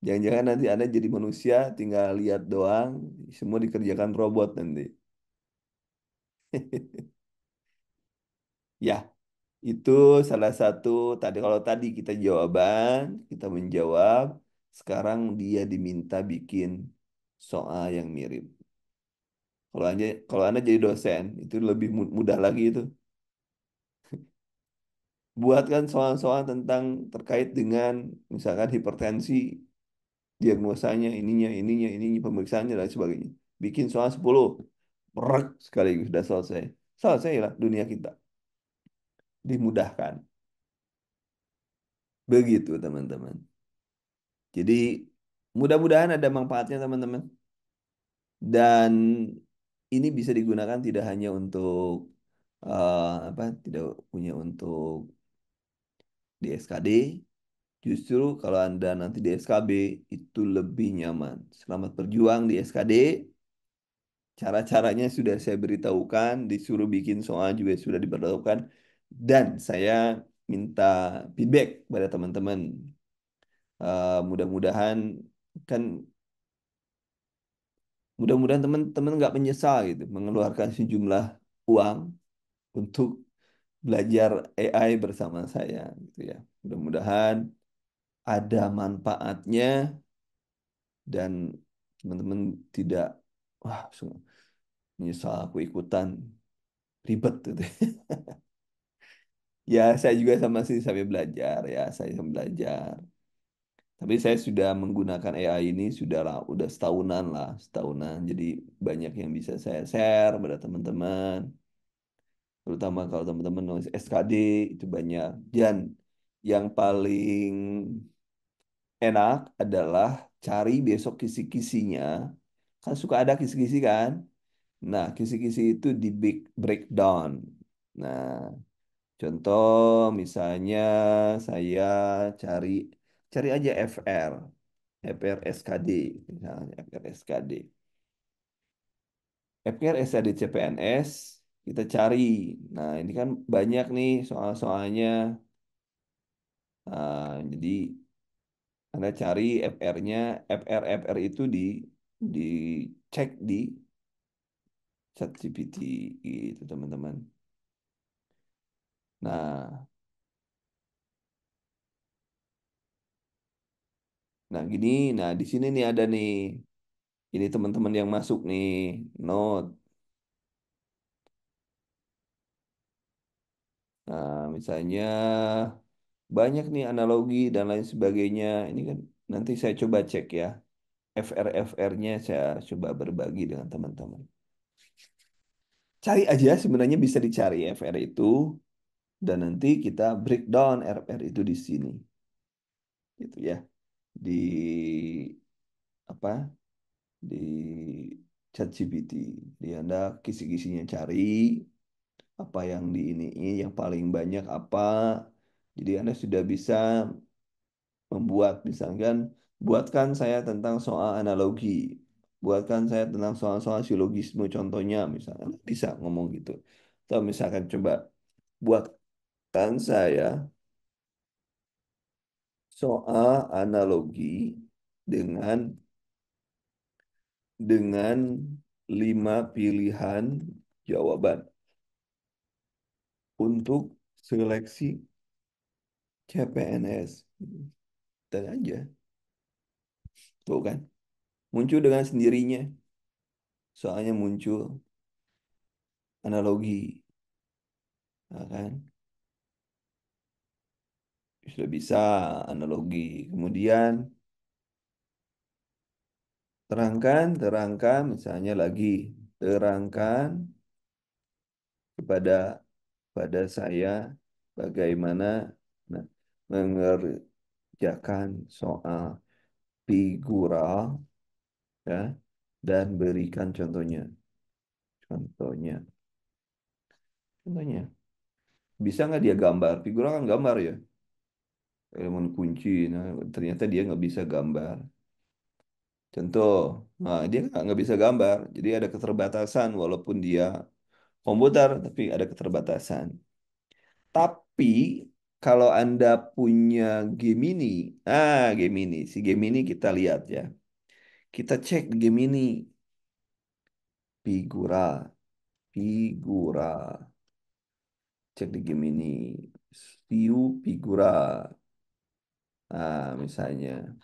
Jangan-jangan nanti Anda jadi manusia, tinggal lihat doang, semua dikerjakan robot nanti. Ya, itu salah satu tadi kalau tadi kita jawaban, kita menjawab, sekarang dia diminta bikin soal yang mirip. Kalau Anda jadi dosen, itu lebih mudah lagi itu. Buatkan soal-soal tentang terkait dengan misalkan hipertensi, diagnosanya, ininya, pemeriksaannya dan sebagainya. Bikin soal 10, berak sekaligus sudah selesai. Selesai lah dunia kita. Dimudahkan. Begitu teman-teman. Jadi mudah-mudahan ada manfaatnya teman-teman. Dan ini bisa digunakan tidak hanya untuk tidak punya untuk di SKD. Justru kalau Anda nanti di SKB itu lebih nyaman. Selamat berjuang di SKD. Cara-caranya sudah saya beritahukan, disuruh bikin soal juga sudah diberitahukan. Dan saya minta feedback pada teman-teman. Mudah-mudahan kan mudah-mudahan teman-teman nggak menyesal gitu mengeluarkan sejumlah uang untuk belajar AI bersama saya gitu ya. Mudah-mudahan ada manfaatnya dan teman-teman tidak wah menyesal aku ikutan ribet gitu. Ya saya juga sama sih sampai belajar ya saya sambil belajar. Tapi saya sudah menggunakan AI ini udah setahunan lah setahunan. Jadi banyak yang bisa saya share pada teman-teman. Terutama kalau teman-teman nulis SKD itu banyak. Dan yang paling enak adalah cari besok kisi-kisinya. Kan suka ada kisi-kisi kan? Nah, kisi-kisi itu di big breakdown. Nah, contoh misalnya saya cari cari aja FR SKD, misalnya FR SKD. FR SKD CPNS kita cari. Nah, ini kan banyak nih soal-soalnya. Jadi Anda cari FR-nya, FR itu dicek di ChatGPT gitu teman-teman. Nah, gini, di sini nih ada nih. Ini teman-teman yang masuk nih, note. Misalnya banyak nih analogi dan lain sebagainya. Ini kan nanti saya coba cek ya. FR-FR-nya saya coba berbagi dengan teman-teman. Cari aja sebenarnya bisa dicari FR itu dan nanti kita breakdown RR itu di sini. Gitu ya. Di apa? Di ChatGPT. Di Anda kisi-kisinya cari apa yang di ini yang paling banyak apa. Jadi Anda sudah bisa membuat misalkan buatkan saya tentang soal analogi. Buatkan saya tentang soal-soal silogisme contohnya misalnya bisa ngomong gitu. Atau misalkan coba buatkan saya soal analogi dengan dengan 5 pilihan jawaban untuk seleksi CPNS. Dan aja, tuh kan, muncul dengan sendirinya, soalnya muncul analogi, nah, kan, sudah bisa analogi. Kemudian terangkan, misalnya lagi, terangkan kepada saya bagaimana nah, mengerjakan soal figural ya dan berikan contohnya contohnya bisa nggak dia gambar figural kan gambar ya elemen kunci nah ternyata dia nggak bisa gambar Contoh, nah dia nggak bisa gambar, jadi ada keterbatasan walaupun dia komputer, tapi ada keterbatasan. Tapi kalau Anda punya Gemini, Gemini, si Gemini kita lihat ya, kita cek di Gemini, figura, figura, cek di Gemini, view figura, misalnya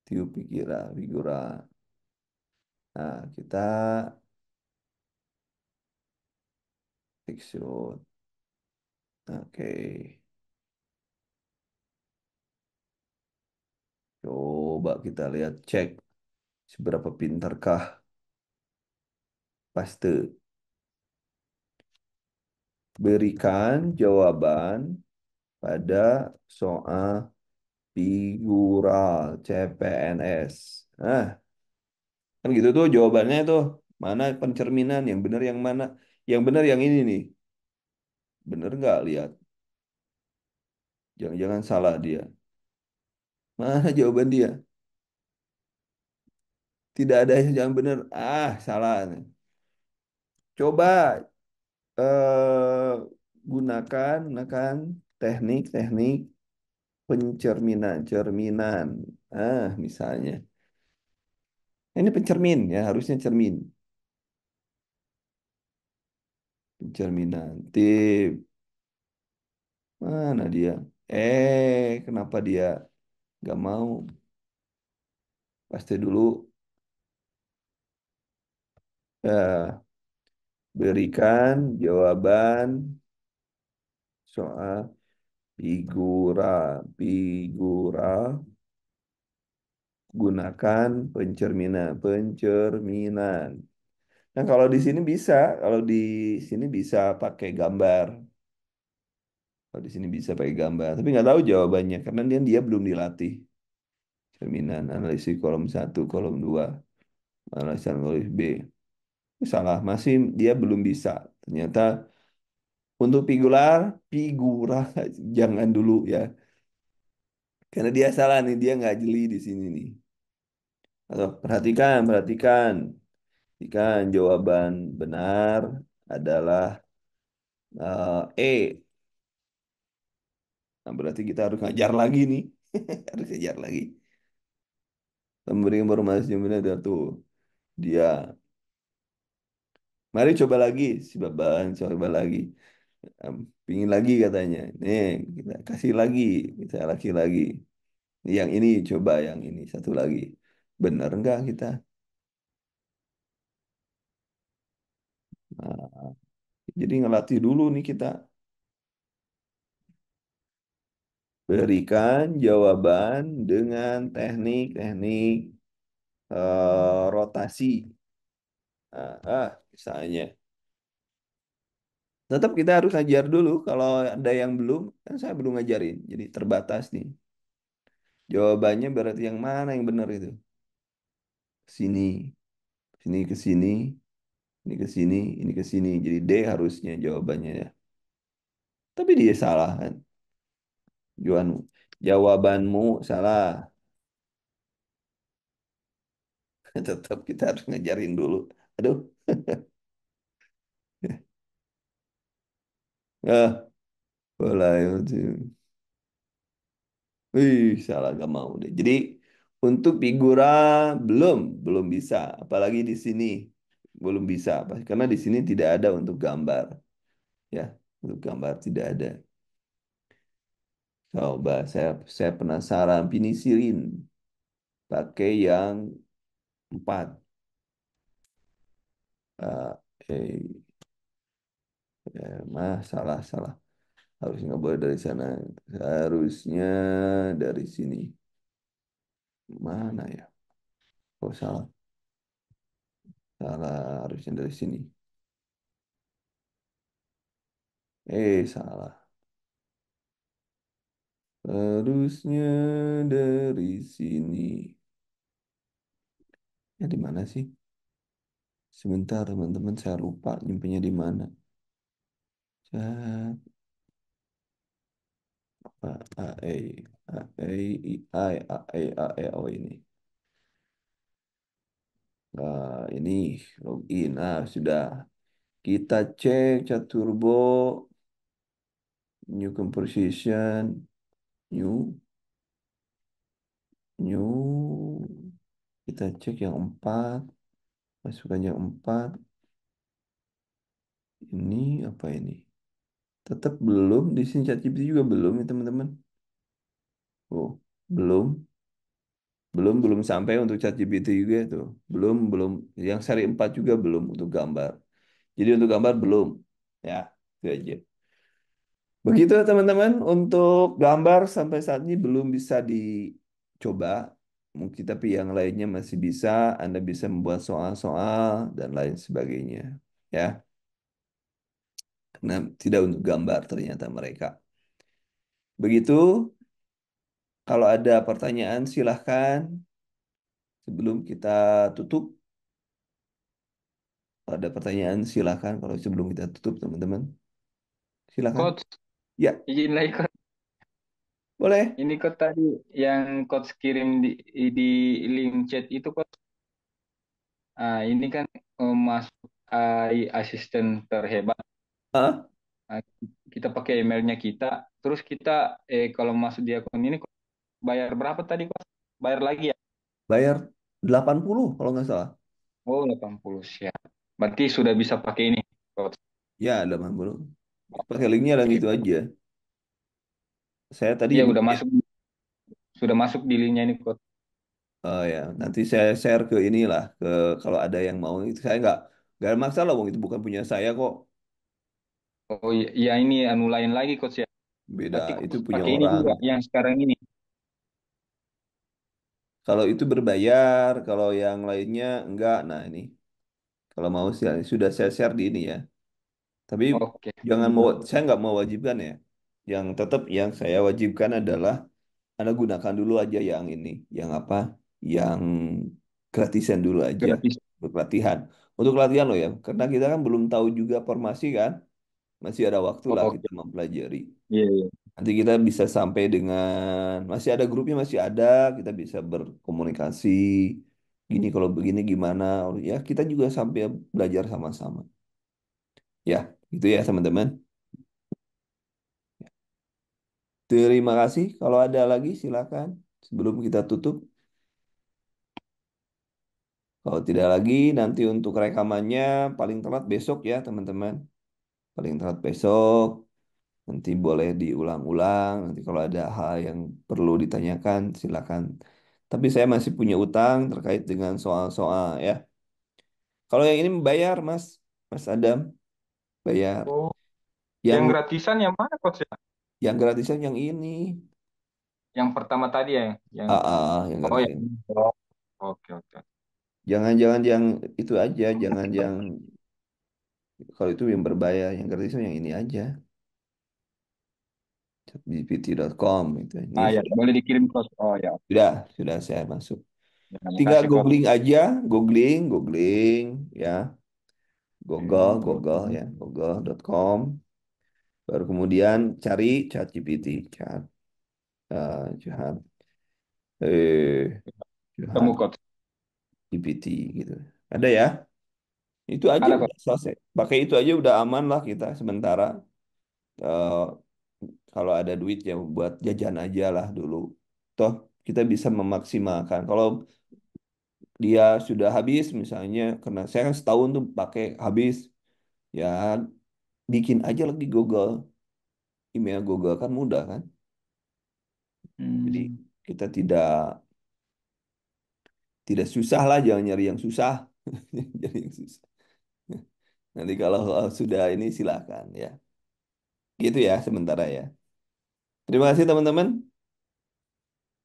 view figura, figura. Nah, kita Pixel. Oke, coba kita lihat cek seberapa pintarkah paste. Berikan jawaban pada soal figural CPNS. Nah, kan gitu tuh jawabannya tuh. Mana pencerminan yang benar yang mana? Yang benar yang ini nih. Bener nggak lihat? Jangan-jangan salah dia. Mana jawaban dia? Tidak ada yang benar. Salah. Coba eh, gunakan teknik-teknik pencerminan, cerminan. Misalnya. Ini pencermin ya, harusnya cermin. Pencerminan. Tip. Mana dia? Kenapa dia nggak mau? Pasti dulu. Ya, berikan jawaban soal figura, gunakan pencerminan. Nah, kalau di sini bisa, kalau di sini bisa pakai gambar. Kalau di sini bisa pakai gambar, tapi nggak tahu jawabannya karena dia belum dilatih. Cerminan, analisis kolom satu, kolom 2, analisis analisis B. Salah, masih dia belum bisa. Ternyata untuk figura jangan dulu ya. Karena dia salah nih, dia nggak jeli di sini nih. Atau perhatikan. Perhatikan jawaban benar adalah E. Nah, berarti kita harus ngajar lagi nih. Harus ngajar lagi. Memberi informasi yang benar tuh. Dia. Mari coba lagi, si Baban, coba lagi. Pingin lagi katanya. Nih, kita kasih lagi, kita lagi. Yang ini coba yang ini satu lagi. Benar nggak kita? Nah, jadi ngelatih dulu nih kita. Berikan jawaban dengan teknik-teknik rotasi. Misalnya. Tetap kita harus ngajar dulu. Kalau ada yang belum, kan saya belum ngajarin. Jadi terbatas nih. Jawabannya berarti yang mana yang benar itu? Sini, sini ke sini, ini ke sini, ini ke sini. Jadi D harusnya jawabannya ya. Tapi dia salah kan? Jawabanmu salah. Tetap kita harus ngajarin dulu. Aduh, ah, bola itu. Salah gak mau deh. Jadi untuk figura belum, belum bisa. Apalagi di sini belum bisa. Karena di sini tidak ada untuk gambar. Ya, untuk gambar tidak ada. Coba saya penasaran penisilin pakai yang 4. Ah, salah salah. Harusnya nggak boleh dari sana. Harusnya dari sini. Mana ya? Oh salah. Salah harusnya dari sini. Salah. Harusnya dari sini. Ya di mana sih? Sebentar teman-teman saya lupa nyimpennya di mana. Cak, A, A, E, A, E, I, A, E, A, E, O ini. Ini login. Nah, sudah. Kita cek chat turbo, new composition, new, new. Kita cek yang 4, masukkan yang 4. Ini apa ini? Tetap belum, di sini ChatGPT juga belum ya teman-teman. Oh, belum. Belum sampai untuk ChatGPT juga tuh. Belum. Yang seri 4 juga belum untuk gambar. Jadi untuk gambar belum. Ya, itu aja. Begitu teman-teman, untuk gambar sampai saat ini belum bisa dicoba. Mungkin tapi yang lainnya masih bisa. Anda bisa membuat soal-soal dan lain sebagainya. Ya, karena tidak untuk gambar ternyata mereka. Begitu, kalau ada pertanyaan silahkan sebelum kita tutup. Kalau ada pertanyaan silahkan kalau sebelum kita tutup teman-teman. Silahkan. Coach, Ya, izin lagi coach. boleh. Ini coach tadi yang coach kirim di link chat itu coach. Ini kan masuk AI asisten terhebat. Ah, Ah, kita pakai emailnya kita. Terus kita kalau masuk di akun ini coach, bayar berapa tadi coach? Bayar lagi ya? bayar 80 kalau nggak salah. Oh 80 siap. Berarti sudah bisa pakai ini coach. Ya, 80. Pakai linknya dan Oke. itu aja. Saya tadi Iya belum ya. sudah masuk di linknya ini coach. Oh ya, nanti saya share ke inilah ke kalau ada yang mau itu saya nggak ada masalah, wong itu bukan punya saya kok. Oh iya, iya ini anu lain lagi coach ya. Beda, Berarti itu coach punya pakai ini orang. juga yang sekarang ini. Kalau itu berbayar, kalau yang lainnya enggak. Nah ini, kalau mau sih sudah saya share di ini ya. Tapi Oke. jangan mau, saya nggak mau wajibkan ya. Yang tetap yang saya wajibkan adalah Anda gunakan dulu aja yang ini, yang apa, yang gratisan dulu aja Gratis. untuk latihan. Untuk latihan loh ya, karena kita kan belum tahu juga formasi kan, masih ada waktu lah kita Oke. mempelajari. Iya, iya. Nanti kita bisa sampai dengan, masih ada grupnya masih ada, kita bisa berkomunikasi. Gini kalau begini gimana, ya kita juga sampai belajar sama-sama. Ya, gitu ya teman-teman. Terima kasih. Kalau ada lagi silakan sebelum kita tutup. Kalau tidak lagi, nanti untuk rekamannya paling telat besok ya, teman-teman. Paling telat besok. Nanti boleh diulang-ulang. Nanti kalau ada hal yang perlu ditanyakan, silakan. Tapi saya masih punya utang terkait dengan soal-soal ya. Kalau yang ini membayar, Mas, Mas Adam, bayar. Oh, yang Yang gratisan yang mana coach ya? yang gratisan yang ini. Yang pertama tadi ya, yang Yang oh ya. gratisan. Oh, oke, oke. Jangan-jangan yang itu aja, jangan yang kalau itu yang berbayar, yang gratisan yang ini aja. gpt.com itu. Ini Ya, boleh dikirim coach. Oh ya, oke. sudah saya masuk. Ya, terima Tinggal kasih coach. googling aja, googling ya, Google Oke. ya, google.com. Baru kemudian cari ChatGPT, chat Ketemu chat coach. GPT gitu. Ada ya? Itu aja Ada udah coach. selesai. Pakai itu aja udah aman lah kita sementara. Eh, Kalau ada duit ya buat jajan aja lah dulu. Toh kita bisa memaksimalkan. Kalau dia sudah habis misalnya, karena saya kan setahun tuh pakai habis, ya bikin aja lagi Google, email Google kan mudah kan. Jadi Hmm. kita tidak susah lah, jangan nyari yang susah. Jadi yang susah. Nanti kalau sudah ini silakan ya. Gitu ya sementara ya. Terima kasih teman-teman.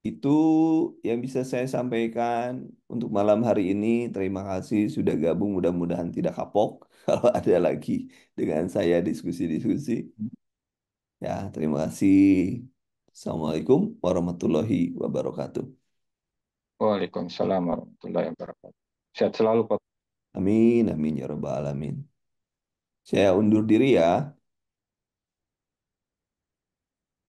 Itu yang bisa saya sampaikan untuk malam hari ini. Terima kasih sudah gabung. Mudah-mudahan tidak kapok kalau ada lagi dengan saya diskusi-diskusi. Ya, terima kasih. Assalamualaikum warahmatullahi wabarakatuh. Waalaikumsalam warahmatullahi wabarakatuh. Sehat selalu coach. Amin, amin ya rabbal alamin. Saya undur diri ya.